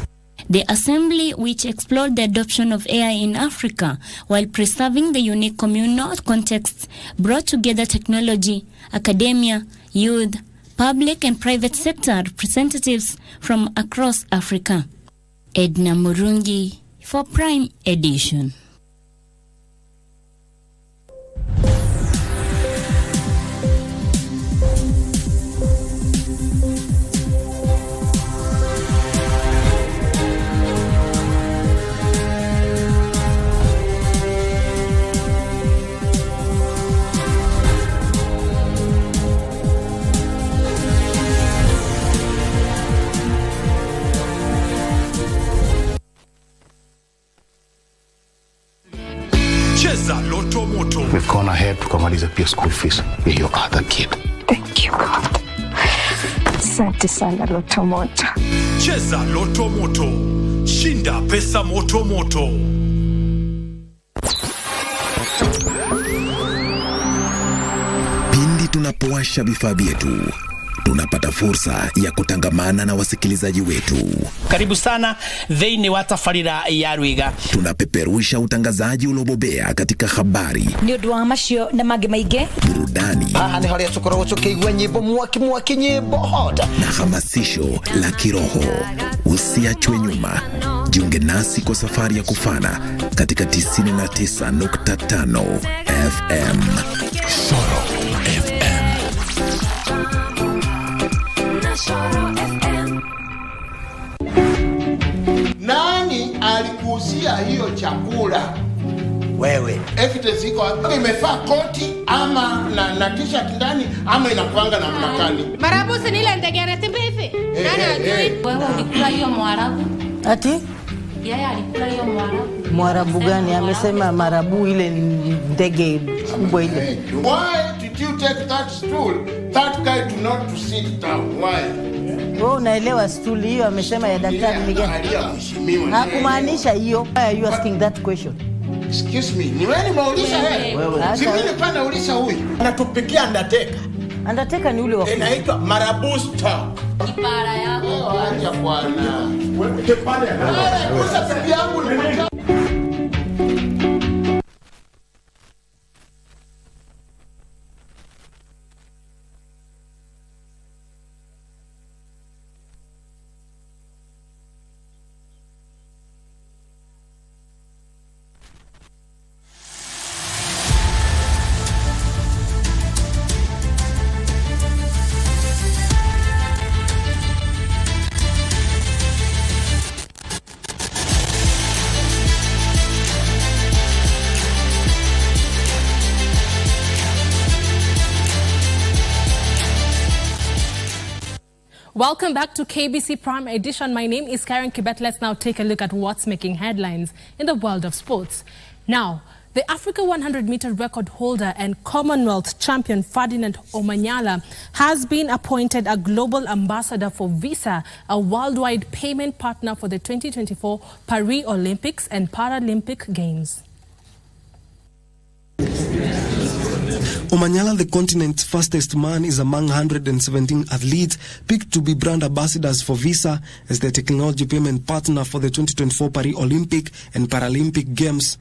The assembly, which explored the adoption of AI in Africa while preserving the unique communal contexts, brought together technology, academia, youth, public and private sector representatives from across Africa. Edna Murungi for Prime Edition. We've gone ahead tukamaliza pia school fees ya your other kid. Thank you God. Asante sana Loto Moto. Cheza Loto Moto. Shinda pesa moto moto. Pindi tunapowasha vifaa vyetu, tunapata fursa ya kutangamana na wasikilizaji wetu. Karibu sana Veini Watafarira ya Rwiga. Tunapeperusha utangazaji ulobobea katika habari, Nioduamashio na magemaige, burudani, ni hali ya chokoro uchoke nyimbo mwaki nyimbo hoda, na hamasisho la kiroho. Usiachwe nyuma. Jiunge nasi kwa safari ya kufana katika 99.5 FM. Soro FM. Nani alikuhusia hiyo chakula? Wewe. Evidence iko imefaa koti ama na t-shirt ndani ama inakuanga na mnakani. Marabu si nile ndegere tibifi. Nani ajui? Wewe ulikula hiyo mwarabu? Ati? Yeye alikula hiyo mwarabu. Mwarabu gani? Amesema marabu ile ndege kubwa ile. Why did you take that stool? That guy do not to sit down. Why? Wewe unaelewa stool hiyo amesema ya daktari ni gani? Hakumaanisha hiyo. Why are you asking that question? Excuse me. Ni wewe unauliza wewe? Si mimi pana uliza huyu. Anatupikia undertaker. Undertaker ni ule wa inaitwa marabu stock. Kipara yako. Acha bwana. Wewe kipara yako. Kusa bibi yangu ni Welcome back to KBC Prime Edition. My name is Karen Kibet. Let's now take a look at what's making headlines in the world of sports. Now, the Africa 100-meter record holder and Commonwealth champion Ferdinand Omanyala has been appointed a global ambassador for Visa, a worldwide payment partner for the 2024 Paris Olympics and Paralympic Games. Omanyala, the continent's fastest man, is among 117 athletes picked to be brand ambassadors for Visa as the technology payment partner for the 2024 Paris Olympic and Paralympic Games.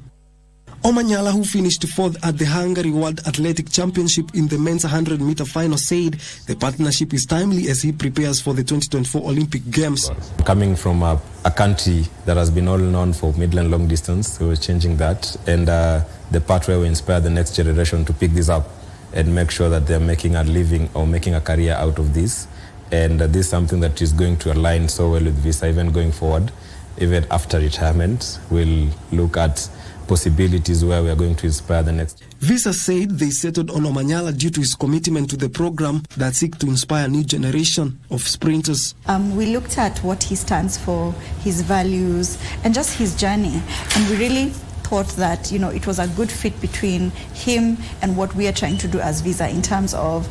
Omanyala, who finished fourth at the Hungary World Athletic Championship in the men's 100-meter final, said the partnership is timely as he prepares for the 2024 Olympic Games. Coming from a country that has been all known for middle and long distance, so we're changing that, and the part where we inspire the next generation to pick this up and make sure that they're making a living or making a career out of this. And this is something that is going to align so well with Visa even going forward. even after retirement, we'll look at possibilities where we are going to inspire the next. Visa said they settled on Omanyala due to his commitment to the program that seeks to inspire a new generation of sprinters. We looked at what he stands for, his values, and just his journey. And we really thought that, it was a good fit between him and what we are trying to do as Visa in terms of,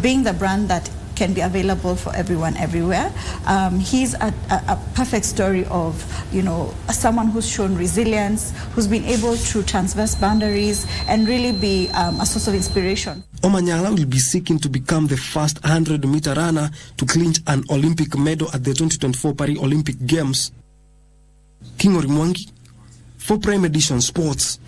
being the brand that can be available for everyone everywhere. He's a perfect story of, someone who's shown resilience, who's been able to transverse boundaries and really be a source of inspiration. Omanyala will be seeking to become the first 100-meter runner to clinch an Olympic medal at the 2024 Paris Olympic Games. King Orimwangi for Prime Edition Sports.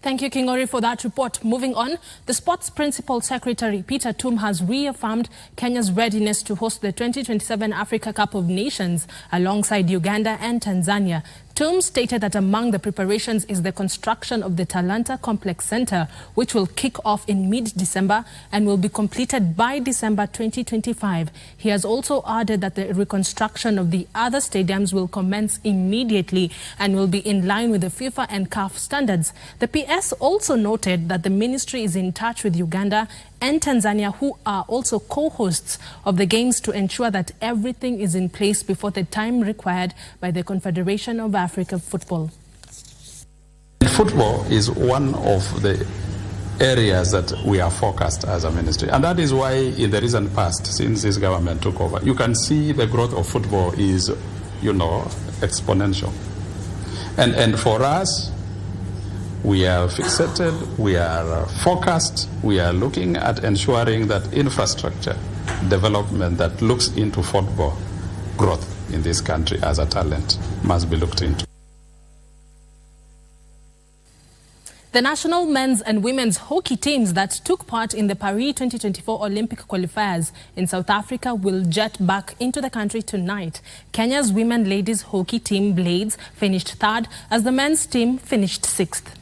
Thank you, Kingori, for that report. Moving on, the Sports Principal Secretary, Peter Tum, has reaffirmed Kenya's readiness to host the 2027 Africa Cup of Nations alongside Uganda and Tanzania. Tum stated that among the preparations is the construction of the Talanta Complex Center, which will kick off in mid-December and will be completed by December 2025. He has also added that the reconstruction of the other stadiums will commence immediately and will be in line with the FIFA and CAF standards. The PS also noted that the ministry is in touch with Uganda and Tanzania, who are also co-hosts of the Games, to ensure that everything is in place before the time required by the Confederation of African Football. Football is one of the areas that we are focused as a ministry, and that is why in the recent past, since this government took over, you can see the growth of football is, exponential. And for us, we are fixated, we are focused, we are looking at ensuring that infrastructure development that looks into football growth in this country as a talent must be looked into. The national men's and women's hockey teams that took part in the Paris 2024 Olympic qualifiers in South Africa will jet back into the country tonight. Kenya's women ladies hockey team Blades finished third as the men's team finished sixth.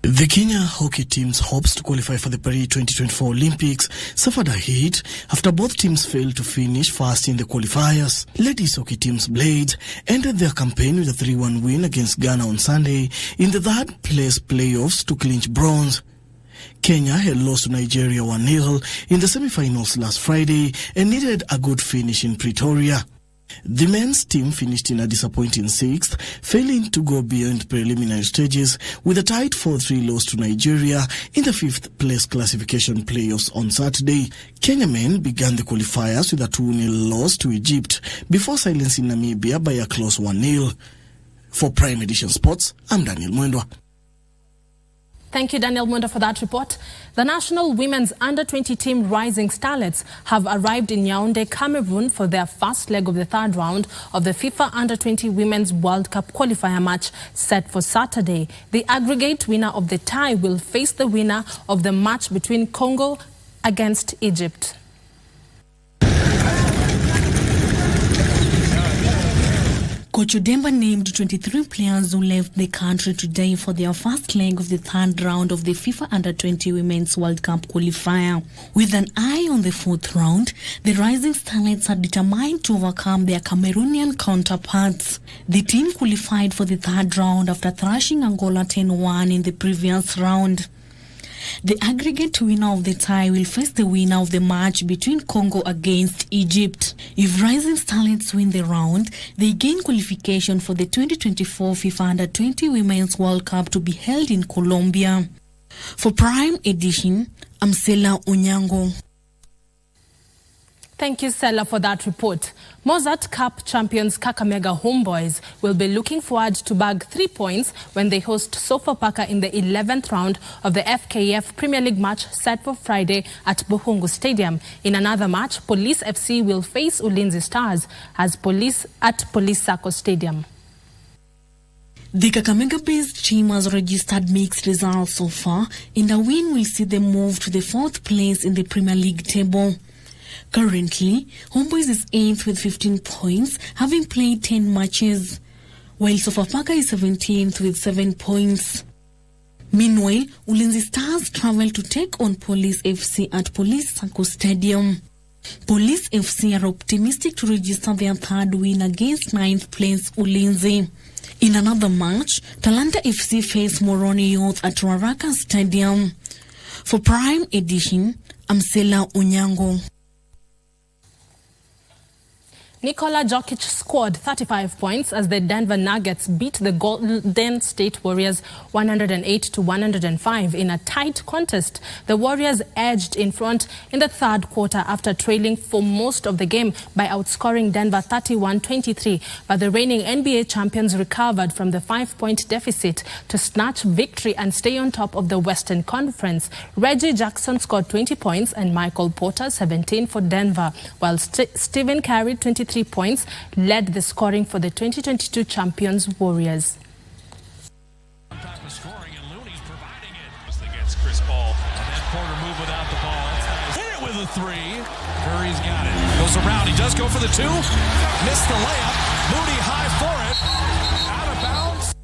The Kenya hockey team's hopes to qualify for the Paris 2024 Olympics suffered a hit after both teams failed to finish first in the qualifiers. Ladies hockey team's Blades ended their campaign with a 3-1 win against Ghana on Sunday in the third place playoffs to clinch bronze. Kenya had lost to Nigeria 1-0 in the semi-finals last Friday and needed a good finish in Pretoria. The men's team finished in a disappointing sixth, failing to go beyond preliminary stages with a tight 4-3 loss to Nigeria in the fifth place classification playoffs on Saturday. Kenya men began the qualifiers with a 2-0 loss to Egypt before silencing Namibia by a close 1-0. For Prime Edition Sports, I'm Daniel Mwendwa. Thank you, Daniel Munda, for that report. The national women's under-20 team Rising Starlets have arrived in Yaoundé, Cameroon for their first leg of the third round of the FIFA Under-20 Women's World Cup qualifier match set for Saturday. The aggregate winner of the tie will face the winner of the match between Congo against Egypt. Coach Odemba named 23 players who left the country today for their first leg of the third round of the FIFA Under-20 Women's World Cup qualifier. With an eye on the fourth round, the Rising Starlets are determined to overcome their Cameroonian counterparts. The team qualified for the third round after thrashing Angola 10-1 in the previous round. The aggregate winner of the tie will face the winner of the match between Congo against Egypt. If Rising Starlets win the round, they gain qualification for the 2024 FIFA Under-20 Women's World Cup to be held in Colombia. For Prime Edition, I'm Sela Onyango. Thank you, Stella, for that report. Mozart Cup champions Kakamega Homeboys will be looking forward to bag 3 points when they host Sofapaka in the 11th round of the FKF Premier League match set for Friday at Buhungu Stadium. In another match, Police FC will face Ulinzi Stars at Police Sacco Stadium. The Kakamega-based team has registered mixed results so far, and a win will see them move to the 4th place in the Premier League table. Currently, Homeboys is 8th with 15 points, having played 10 matches, while Sofapaka is 17th with 7 points. Meanwhile, Ulinzi Stars travel to take on Police FC at Police Sacco Stadium. Police FC are optimistic to register their third win against 9th place Ulinzi. In another match, Talanta FC face Moroni Youth at Ruaraka Stadium. For Prime Edition, I'm Sela Unyango. Nikola Jokic scored 35 points as the Denver Nuggets beat the Golden State Warriors 108-105 in a tight contest. The Warriors edged in front in the third quarter after trailing for most of the game by outscoring Denver 31-23. But the reigning NBA champions recovered from the 5-point deficit to snatch victory and stay on top of the Western Conference. Reggie Jackson scored 20 points and Michael Porter 17 for Denver, while Stephen Curry 23 points led the scoring for the 2022 champions Warriors. Scoring and Looney's providing it against Chris Paul. And then Porter move without the ball. That's nice. Hit it with a three. Curry's got it. Goes around. He does go for the two. Missed the layup. Moody high for it. Out of bounds.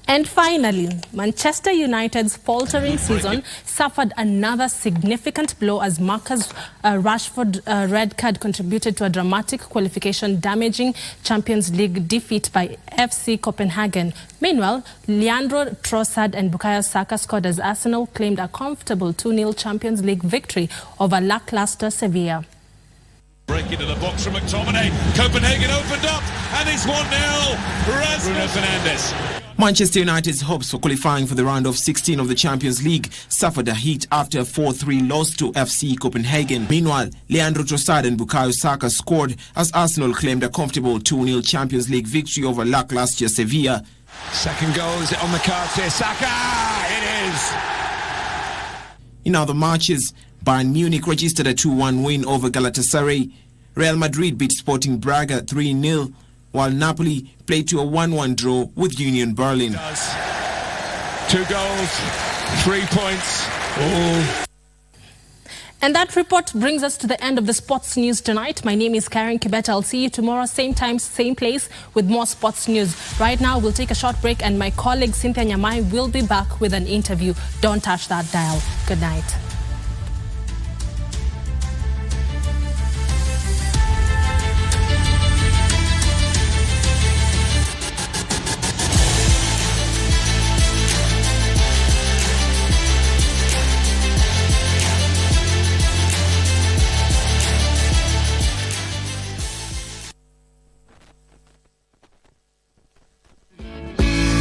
And finally, Manchester United's faltering season suffered another significant blow as Marcus Rashford's red card contributed to a dramatic qualification damaging Champions League defeat by FC Copenhagen. Meanwhile, Leandro Trossard and Bukayo Saka scored as Arsenal claimed a comfortable 2-0 Champions League victory over lackluster Sevilla. Break into the box from McTominay. Copenhagen opened up and it's 1-0. Bruno Fernandes. Manchester United's hopes for qualifying for the round of 16 of the Champions League suffered a hit after a 4-3 loss to FC Copenhagen. Meanwhile, Leandro Trossard and Bukayo Saka scored as Arsenal claimed a comfortable 2-0 Champions League victory over lackluster Sevilla. Second goal, is it on the cards here? Saka! It is! In other matches, Bayern Munich registered a 2-1 win over Galatasaray. Real Madrid beat Sporting Braga 3-0, while Napoli played to a 1-1 draw with Union Berlin. 2 goals, 3 points. Oh. And that report brings us to the end of the sports news tonight. My name is Karen Kibet. I'll see you tomorrow, same time, same place, with more sports news. Right now, we'll take a short break and my colleague Cynthia Nyamai will be back with an interview. Don't touch that dial. Good night.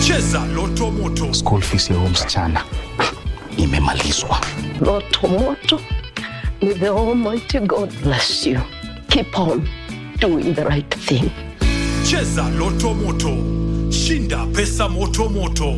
Cheza Loto Moto. School fees ya huyo msichana imemalizwa. Loto Moto, may the Almighty God bless you. Keep on doing the right thing. Cheza Loto Moto. Shinda pesa moto moto.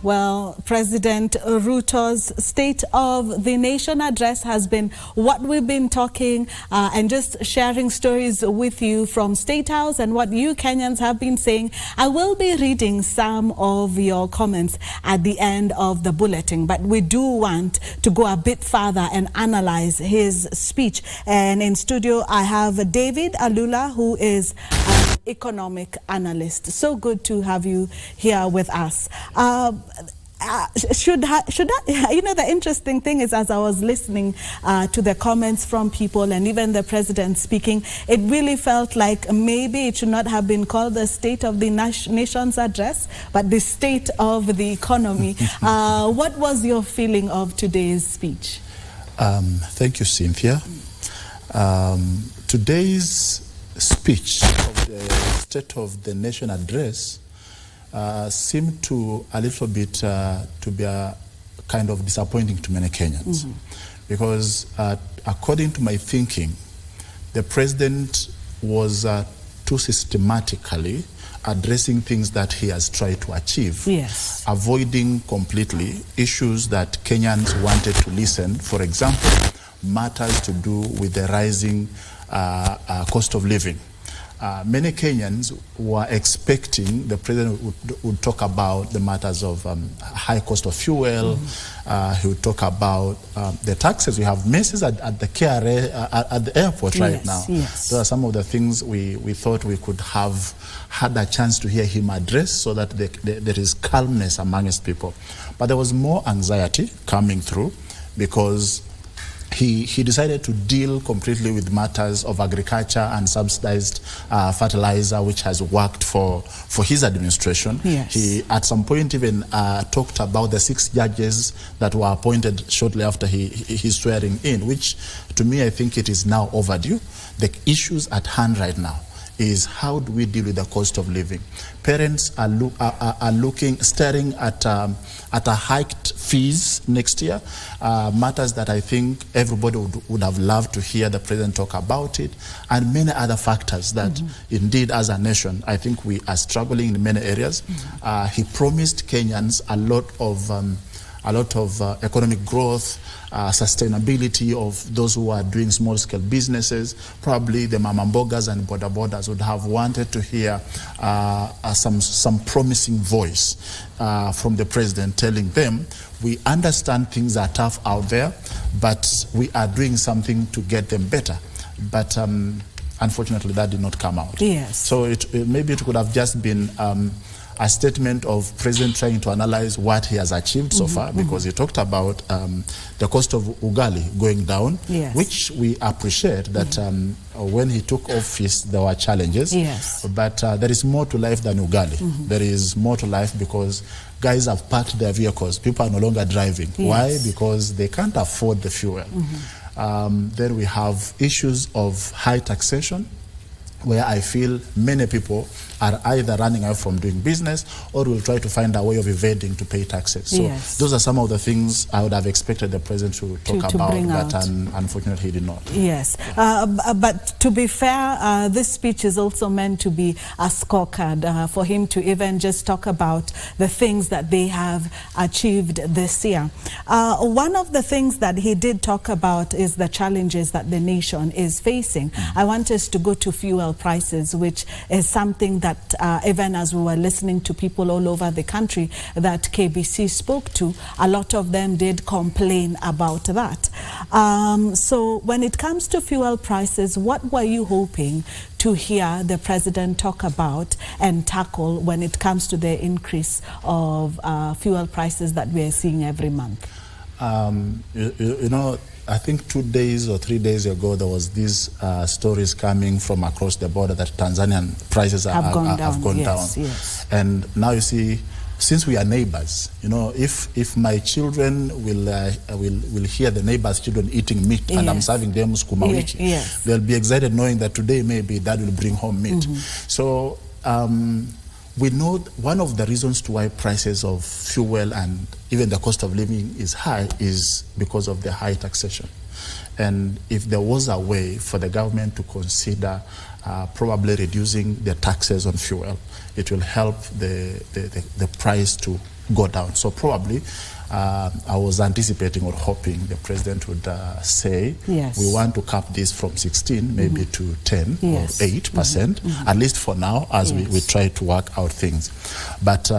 Well, President Ruto's State of the Nation address has been what we've been talking and just sharing stories with you from State House and what you Kenyans have been saying. I will be reading some of your comments at the end of the bulletin, but we do want to go a bit further and analyze his speech. And in studio, I have David Alula, who is an economic analyst. So good to have you here with us. Should I, you know, the interesting thing is, as I was listening to the comments from people and even the president speaking, it really felt like maybe it should not have been called the State of the Nation's address, but the state of the economy. What was your feeling of today's speech? Thank you, Cynthia. Today's speech of the State of the Nation address seemed to a little bit to be a kind of disappointing to many Kenyans, because according to my thinking, the president was too systematically addressing things that he has tried to achieve, avoiding completely issues that Kenyans wanted to listen. For example, matters to do with the rising cost of living. many Kenyans were expecting the president would talk about the matters of high cost of fuel. He would talk about the taxes. We have messes at the KRA, at the airport right now. Yes. Those are some of the things we thought we could have had a chance to hear him address, so that there is calmness amongst people. But there was more anxiety coming through, because he decided to deal completely with matters of agriculture and subsidized fertilizer, which has worked for his administration. Yes. He at some point even talked about the 6 judges that were appointed shortly after his swearing in, which to me I think it is now overdue. The issues at hand right now is how do we deal with the cost of living. Parents are staring at a hiked fees next year, matters that I think everybody would have loved to hear the president talk about it, and many other factors that indeed as a nation I think we are struggling in many areas. He promised Kenyans a lot of economic growth, sustainability of those who are doing small-scale businesses. Probably the mama mbogas and boda bodas would have wanted to hear some promising voice from the president telling them, we understand things are tough out there, but we are doing something to get them better. But unfortunately, that did not come out. Yes. So maybe it could have just been a statement of president trying to analyze what he has achieved so far, because he talked about the cost of ugali going down, yes, which we appreciate that when he took office there were challenges, yes, but there is more to life than ugali. There is more to life because guys have parked their vehicles. People are no longer driving. Yes. Why? Because they can't afford the fuel. Then we have issues of high taxation, where I feel many people are either running out from doing business or will try to find a way of evading to pay taxes. So yes, those are some of the things I would have expected the president to talk about, but unfortunately he did not. Yes, but to be fair, this speech is also meant to be a scorecard for him to even just talk about the things that they have achieved this year. One of the things that he did talk about is the challenges that the nation is facing. I want us to go to fuel prices, which is something that even as we were listening to people all over the country that KBC spoke to, a lot of them did complain about that. So when it comes to fuel prices, what were you hoping to hear the president talk about and tackle when it comes to the increase of fuel prices that we are seeing every month? You know, I think 2 days or 3 days ago, there was these stories coming from across the border that Tanzanian prices have gone down. Yes. And now you see, since we are neighbors, you know, if my children will hear the neighbors' children eating meat, and I'm serving them sukuma wiki, they'll be excited knowing that today maybe Dad will bring home meat. So we know one of the reasons to why prices of fuel and even the cost of living is high is because of the high taxation. And if there was a way for the government to consider probably reducing the taxes on fuel, it will help the price to go down. So probably I was anticipating or hoping the president would say, yes, we want to cap this from 16 maybe to 10 yes, or 8%, at least for now, as we try to work out things. But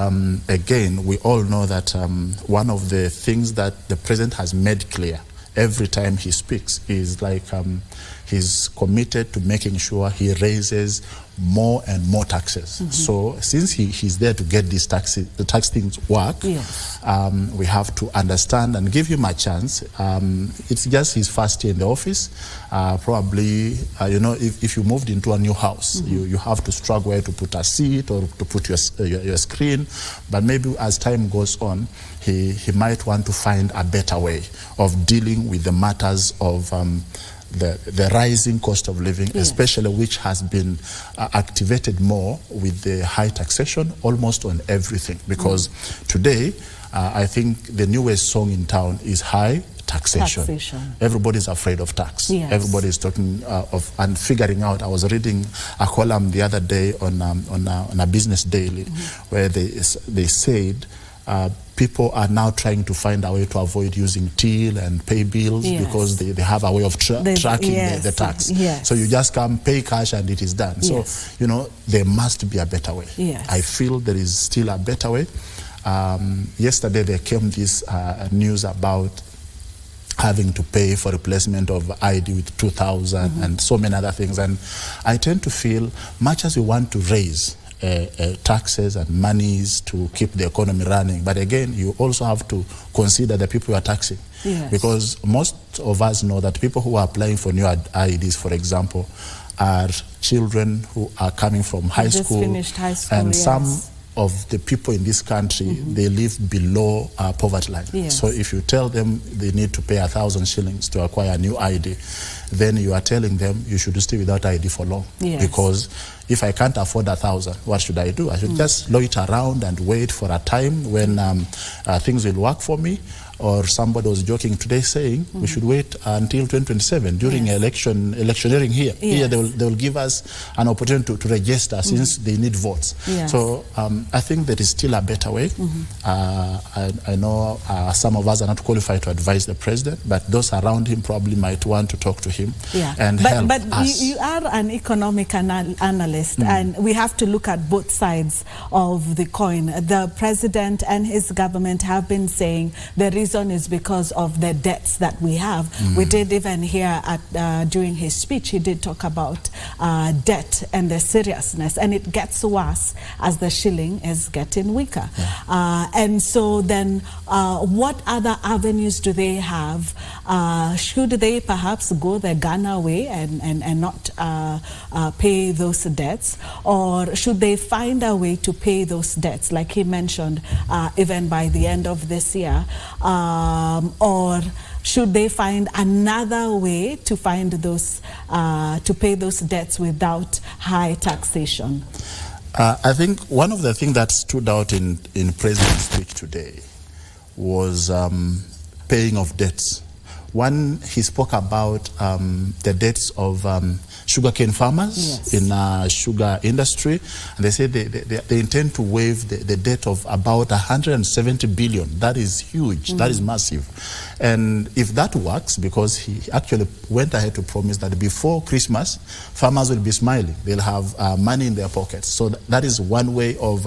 again, we all know that one of the things that the president has made clear every time he speaks is like he's committed to making sure he raises more and more taxes. So since he's there to get the tax things work, yes, we have to understand and give him a chance. It's just his first year in the office. Probably, you know, if you moved into a new house, you have to struggle where to put a seat or to put your screen. But maybe as time goes on, he might want to find a better way of dealing with the matters of the rising cost of living, yes, especially which has been activated more with the high taxation almost on everything. Because today, I think the newest song in town is high taxation. Everybody's afraid of tax. Yes. Everybody's talking of and figuring out. I was reading a column the other day on a business daily where they said people are now trying to find a way to avoid using till and pay bills because they have a way of tracking the tax. So you just come, pay cash, and it is done. So, you know, there must be a better way. I feel there is still a better way. Yesterday there came this news about having to pay for replacement of ID with 2,000 and so many other things. And I tend to feel, much as we want to raise taxes and monies to keep the economy running, but again, you also have to consider the people you are taxing. Because most of us know that people who are applying for new IDs, for example, are children who are coming from high school, finished high school, and some of the people in this country, they live below poverty line. So if you tell them they need to pay 1,000 shillings to acquire a new ID, then you are telling them you should stay without ID for long. Because if I can't afford 1,000, what should I do? I should just loiter around and wait for a time when things will work for me. Or somebody was joking today saying we should wait until 2027 during electioneering here. Here they will give us an opportunity to register since they need votes. So I think there is still a better way. I know some of us are not qualified to advise the president, but those around him probably might want to talk to him and help us. But you are an economic analyst, and we have to look at both sides of the coin. The president and his government have been saying the reason is because of the debts that we have. We did even hear during his speech, he did talk about debt and the seriousness, and it gets worse as the shilling is getting weaker. And so then what other avenues do they have? Should they perhaps go the Ghana way and not pay those debts? Or should they find a way to pay those debts, like he mentioned, even by the end of this year? Or should they find another way to find those to pay those debts without high taxation? I think one of the things that stood out in President's speech today was paying of debts. One, he spoke about the debts of sugarcane farmers in sugar industry, and they say they intend to waive the debt of about 170 billion. That is huge. That is massive. And if that works, because he actually went ahead to promise that before Christmas, farmers will be smiling. They'll have money in their pockets. So that is one way of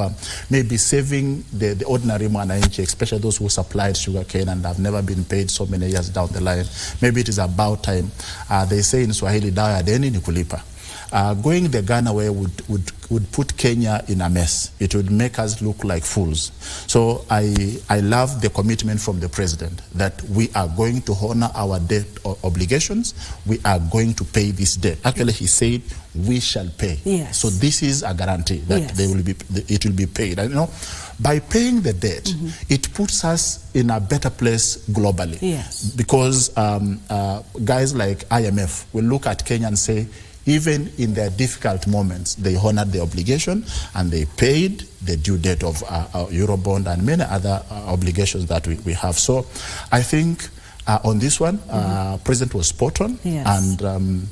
maybe saving the ordinary mwananchi, especially those who supplied sugarcane and have never been paid so many years down the line. Maybe it is about time. They say in Swahili, dawa ya deni ni kulipa. Going the Ghana way would put Kenya in a mess. It would make us look like fools. So I love the commitment from the president that we are going to honor our debt obligations. We are going to pay this debt. Actually, he said we shall pay. So this is a guarantee that it will be paid. And, you know, by paying the debt, it puts us in a better place globally. Because guys like IMF will look at Kenya and say, even in their difficult moments, they honored the obligation and they paid the due debt of Eurobond and many other obligations that we have. So I think on this one, President was spot on. And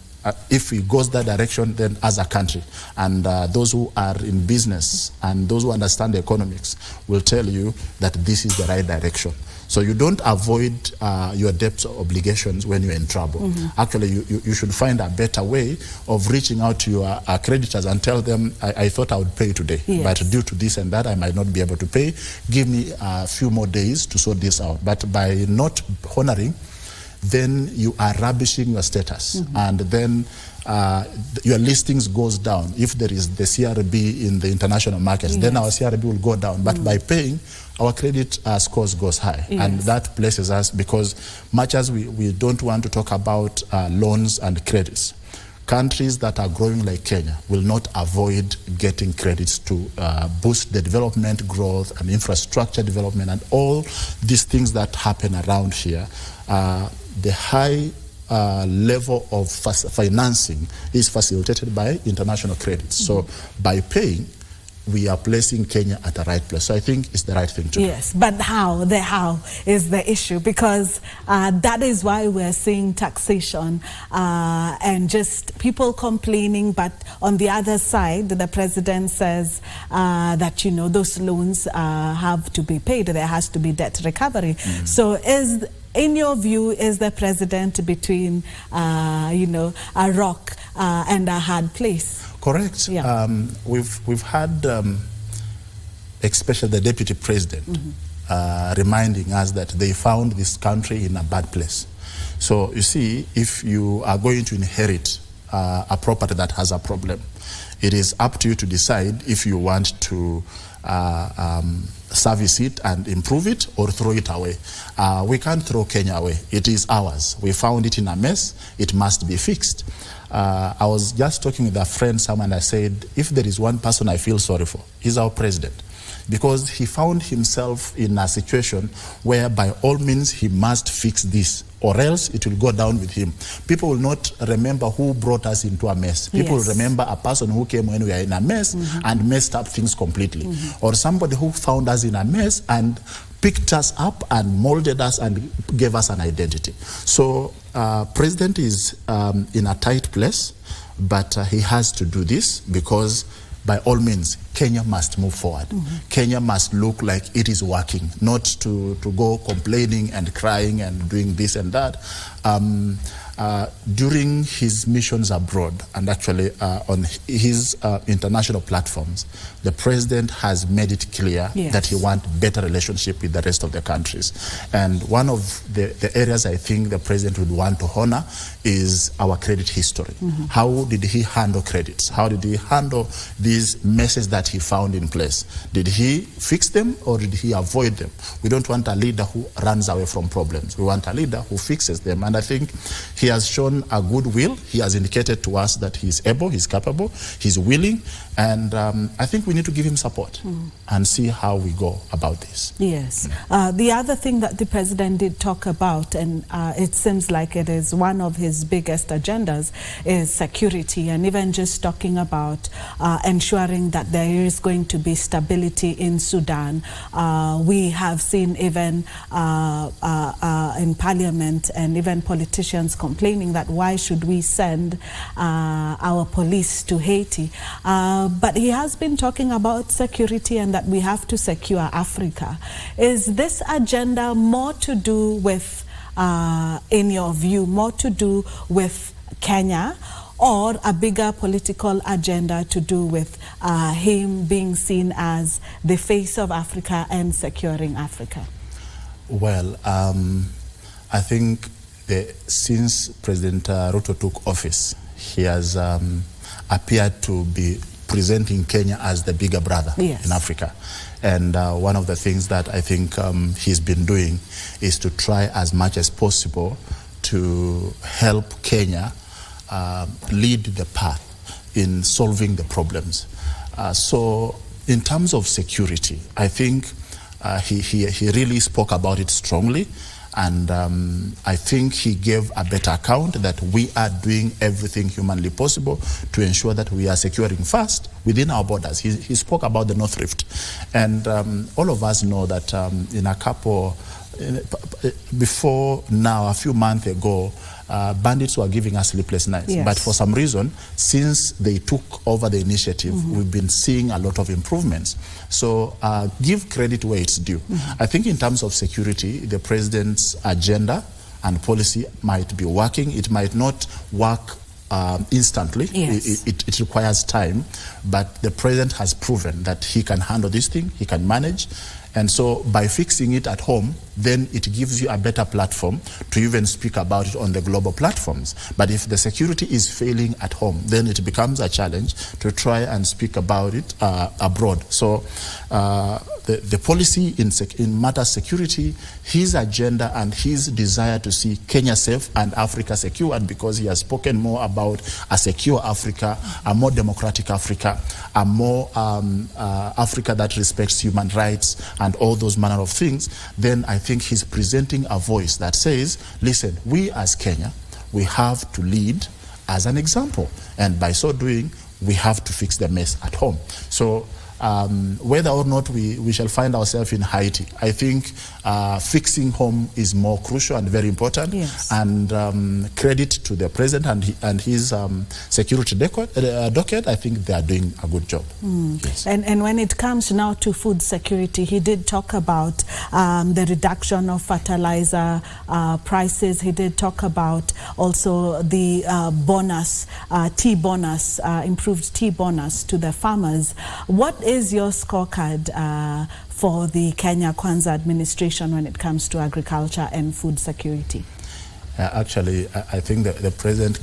if he goes that direction, then as a country, and those who are in business and those who understand the economics will tell you that this is the right direction. So you don't avoid your debt obligations when you're in trouble. Actually, you should find a better way of reaching out to your creditors and tell them, I thought I would pay today, but due to this and that, I might not be able to pay. Give me a few more days to sort this out. But by not honoring, then you are rubbishing your status. And then your listings goes down. If there is the CRB in the international markets, then our CRB will go down. But by paying, our credit scores goes high. And that places us, because much as we don't want to talk about loans and credits, countries that are growing like Kenya will not avoid getting credits to boost the development, growth, and infrastructure development, and all these things that happen around here. The high level of financing is facilitated by international credits. So by paying, we are placing Kenya at the right place. So I think it's the right thing to do. Yes, but how? The how is the issue, because that is why we're seeing taxation and just people complaining. But on the other side, the president says that, you know, those loans have to be paid. There has to be debt recovery. So in your view, is the president between, you know, a rock and a hard place? Correct. Yeah. We've had, especially the deputy president, reminding us that they found this country in a bad place. So you see, if you are going to inherit a property that has a problem, it is up to you to decide if you want to service it and improve it or throw it away. We can't throw Kenya away. It is ours. We found it in a mess. It must be fixed. I was just talking with a friend, someone, I said, if there is one person I feel sorry for, he's our president. Because he found himself in a situation where by all means he must fix this, or else it will go down with him. People will not remember who brought us into a mess. People will remember a person who came when we were in a mess and messed up things completely. Or somebody who found us in a mess and picked us up and molded us and gave us an identity. So president is in a tight place, but he has to do this because by all means, Kenya must move forward. Kenya must look like it is working, not to go complaining and crying and doing this and that. During his missions abroad and actually on his international platforms, the president has made it clear that he wants better relationship with the rest of the countries. And one of the areas I think the president would want to honor is our credit history. How did he handle credits? How did he handle these messes that he found in place? Did he fix them or did he avoid them? We don't want a leader who runs away from problems. We want a leader who fixes them. And I think he has shown a good will. He has indicated to us that he is able, he's capable, he's willing, and I think we need to give him support and see how we go about this. Yes. The other thing that the president did talk about, and it seems like it is one of his biggest agendas, is security, and even just talking about ensuring that there is going to be stability in Sudan. We have seen even in parliament and even politicians complaining that why should we send our police to Haiti? But he has been talking about security and that we have to secure Africa. Is this agenda more to do with, in your view, more to do with Kenya, or a bigger political agenda to do with him being seen as the face of Africa and securing Africa? Well, I think since President Ruto took office, he has appeared to be presenting Kenya as the bigger brother in Africa. And one of the things that I think he's been doing is to try as much as possible to help Kenya lead the path in solving the problems. So in terms of security, I think he really spoke about it strongly. And I think he gave a better account that we are doing everything humanly possible to ensure that we are securing first within our borders. He spoke about the North Rift. And all of us know that before now, a few months ago, bandits were giving us sleepless nights. But for some reason, since they took over the initiative, we've been seeing a lot of improvements. So give credit where it's due. I think in terms of security, the president's agenda and policy might be working. It might not work instantly. It requires time. But the president has proven that he can handle this thing, he can manage. And so by fixing it at home, then it gives you a better platform to even speak about it on the global platforms. But if the security is failing at home, then it becomes a challenge to try and speak about it abroad. So the policy in matters security, his agenda and his desire to see Kenya safe and Africa secure, and because he has spoken more about a secure Africa, a more democratic Africa, a more Africa that respects human rights and all those manner of things, then I think he's presenting a voice that says, listen, we as Kenya, we have to lead as an example. And by so doing, we have to fix the mess at home. So whether or not we shall find ourselves in Haiti, I think fixing home is more crucial and very important. Yes. And credit to the president and his security docket. I think they are doing a good job. Yes. And when it comes now to food security, he did talk about the reduction of fertilizer prices. He did talk about also the bonus, tea bonus, improved tea bonus to the farmers. What is your scorecard for the Kenya Kwanza administration when it comes to agriculture and food security? Actually, I think that the president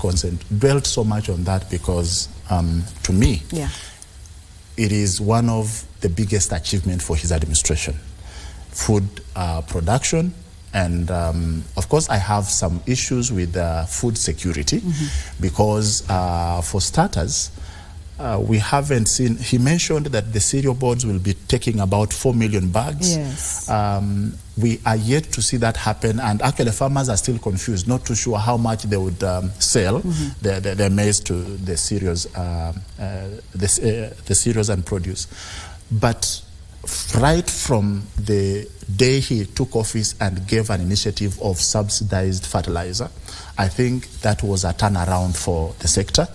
dwelt so much on that because, to me, it is one of the biggest achievements for his administration. Food production, and of course I have some issues with food security because for starters, we haven't seen, he mentioned that the cereal boards will be taking about 4 million bags. Yes. We are yet to see that happen, and actually farmers are still confused, not too sure how much they would sell their maize to the cereals, the cereals and produce. But right from the day he took office and gave an initiative of subsidized fertilizer, I think that was a turnaround for the sector.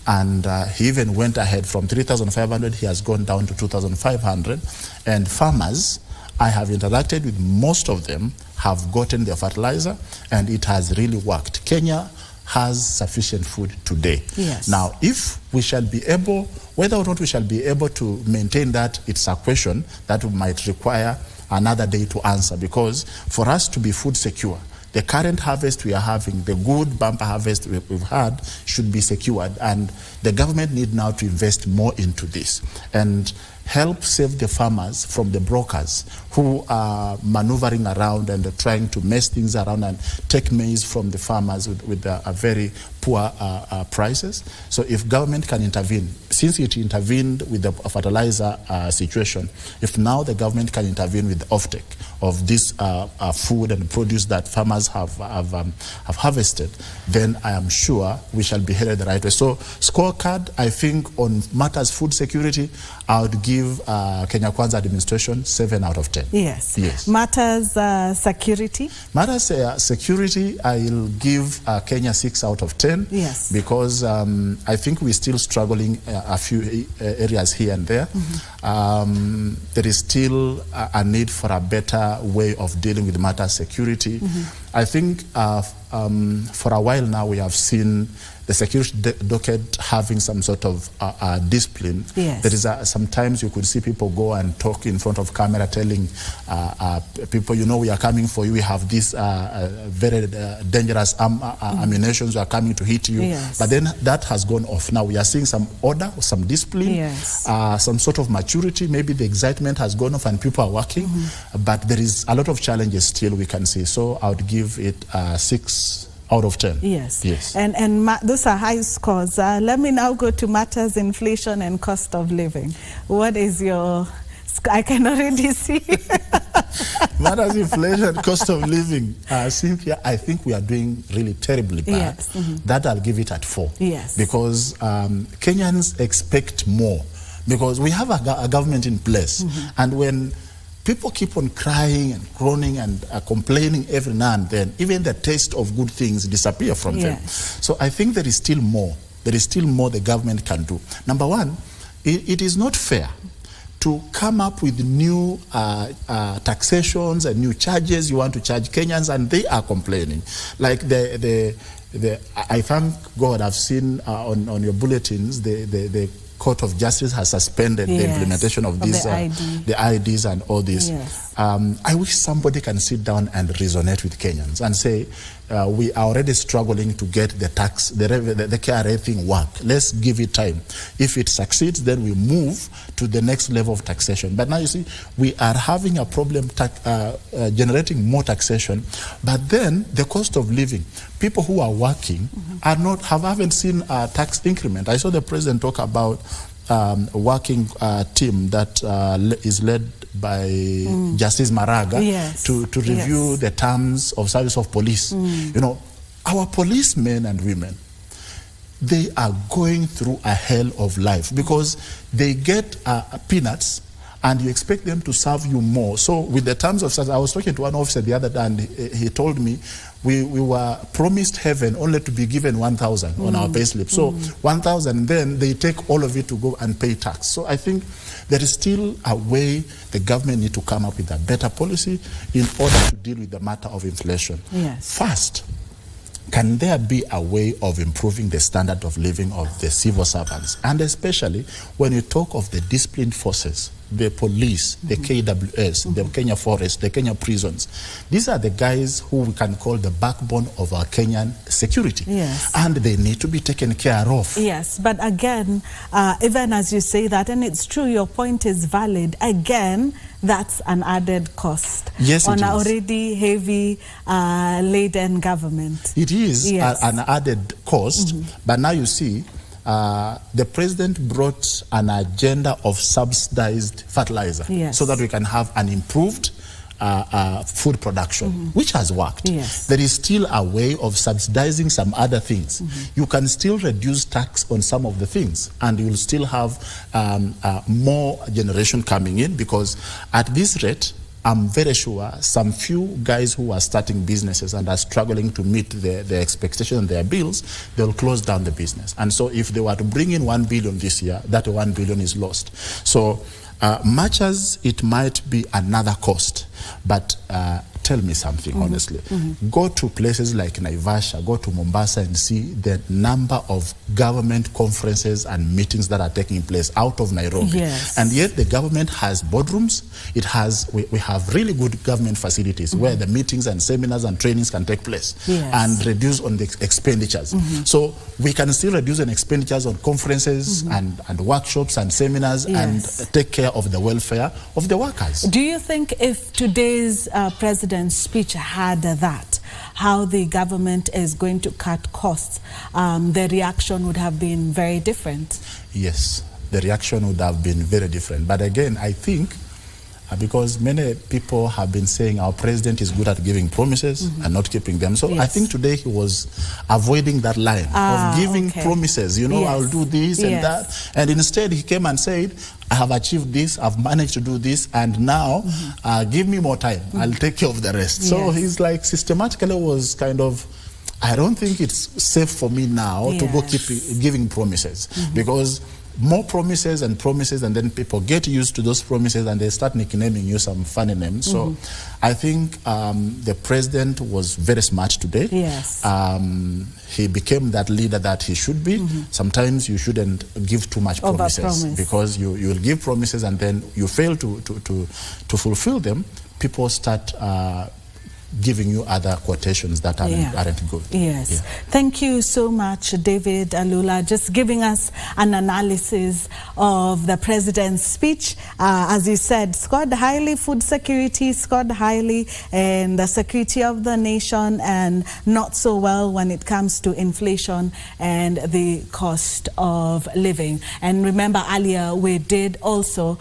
And he even went ahead from 3,500, he has gone down to 2,500. And farmers, I have interacted with most of them, have gotten their fertilizer, and it has really worked. Kenya has sufficient food today. Yes. Now, if we shall be able, whether or not we shall be able to maintain that, it's a question that might require another day to answer, because for us to be food secure, the current harvest we are having, the good bumper harvest we've had, should be secured, and the government need now to invest more into this and help save the farmers from the brokers who are maneuvering around and trying to mess things around and take maize from the farmers with a very poor prices. So if government can intervene, since it intervened with the fertilizer situation, if now the government can intervene with the offtake of this food and produce that farmers have harvested, then I am sure we shall be headed the right way. So scorecard, I think on matters food security, I would give Kenya Kwanza administration 7 out of 10. Yes. Yes. Matters security? Matters security, I'll give Kenya 6 out of 10. Yes. Because I think we're still struggling a few areas here and there. There is still a need for a better way of dealing with matters security. I think for a while now we have seen the security docket having some sort of discipline. Yes. There is sometimes you could see people go and talk in front of camera telling people, you know, we are coming for you, we have this very dangerous ammunitions, we are coming to hit you. Yes. But then that has gone off. Now we are seeing some order, some discipline, yes, some sort of maturity. Maybe the excitement has gone off and people are working, but there is a lot of challenges still we can see. So I would give it 6 out of 10. Yes. Yes. And those are high scores. Let me now go to matters inflation and cost of living. What is your... I can already see. Matters inflation, cost of living. Cynthia, I think we are doing really terribly bad. Yes. That I'll give it at 4. Yes. Because Kenyans expect more. Because we have a government in place. And when people keep on crying and groaning and complaining every now and then, even the taste of good things disappear from them. So I think there is still more. There is still more the government can do. Number one, it is not fair to come up with new taxations and new charges you want to charge Kenyans, and they are complaining. Like I thank God I've seen on your bulletins the Court of Justice has suspended the implementation of these the IDs and all this. Yes. I wish somebody can sit down and resonate with Kenyans and say, we are already struggling to get the tax, the KRA thing work. Let's give it time. If it succeeds, then we move to the next level of taxation. But now you see, we are having a problem generating more taxation, but then the cost of living, people who are working haven't seen a tax increment. I saw the president talk about a working team that is led by Justice Maraga to review the terms of service of police. You know, our policemen and women, they are going through a hell of life because they get peanuts and you expect them to serve you more. So with the terms of service, I was talking to one officer the other day and he told me we were promised heaven only to be given 1,000 on our payslip. So 1,000, then they take all of it to go and pay tax. So I think there is still a way the government need to come up with a better policy in order to deal with the matter of inflation. Yes. First, can there be a way of improving the standard of living of the civil servants? And especially when you talk of the disciplined forces, the police, the KWS, the Kenya Forest, the Kenya prisons. These are the guys who we can call the backbone of our Kenyan security. Yes. And they need to be taken care of. Yes, but again, even as you say that, and it's true, your point is valid, again, that's an added cost Yes, on it an is. already heavy laden government. It is Yes. an added cost, but now you see, the president brought an agenda of subsidized fertilizer Yes. so that we can have an improved food production, which has worked. Yes. There is still a way of subsidizing some other things. You can still reduce tax on some of the things and you'll still have more generation coming in, because at this rate, I'm very sure some few guys who are starting businesses and are struggling to meet their expectations and their bills, they'll close down the business. And so if they were to bring in 1 billion this year, that 1 billion is lost. So much as it might be another cost, but tell me something honestly. Go to places like Naivasha, go to Mombasa and see the number of government conferences and meetings that are taking place out of Nairobi. Yes. And yet the government has boardrooms. It has, we have really good government facilities where the meetings and seminars and trainings can take place and reduce on the expenditures. So we can still reduce on expenditures on conferences and workshops and seminars and take care of the welfare of the workers. Do you think if today's president's speech had that, how the government is going to cut costs, the reaction would have been very different? Yes, the reaction would have been very different. But again, I think because many people have been saying our president is good at giving promises and not keeping them. So I think today he was avoiding that line of giving promises. You know, I'll do this and that. And instead he came and said, I have achieved this, I've managed to do this, and now give me more time. I'll take care of the rest. So he's like systematically was kind of, I don't think it's safe for me now to go keep giving promises, because more promises and promises, and then people get used to those promises and they start nicknaming you some funny names. So I think the president was very smart today. Yes. He became that leader that he should be. Sometimes you shouldn't give too much promises, because you will give promises and then you fail to fulfill them. People start giving you other quotations that aren't good. Yes. Thank you so much, David Alula, just giving us an analysis of the president's speech. As you said, scored highly, food security scored highly, and the security of the nation, and not so well when it comes to inflation and the cost of living. And remember earlier, we did also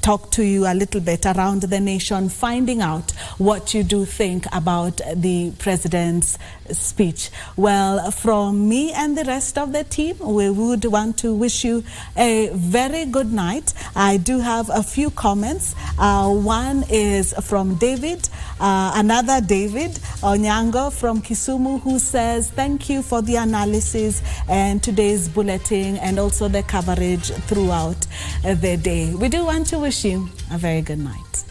talk to you a little bit around the nation, finding out what you do think about the president's speech. Well, from me and the rest of the team, we would want to wish you a very good night. I do have a few comments. One is from David, another David Onyango from Kisumu, who says, thank you for the analysis and today's bulletin and also the coverage throughout the day. We do want to wish you a very good night.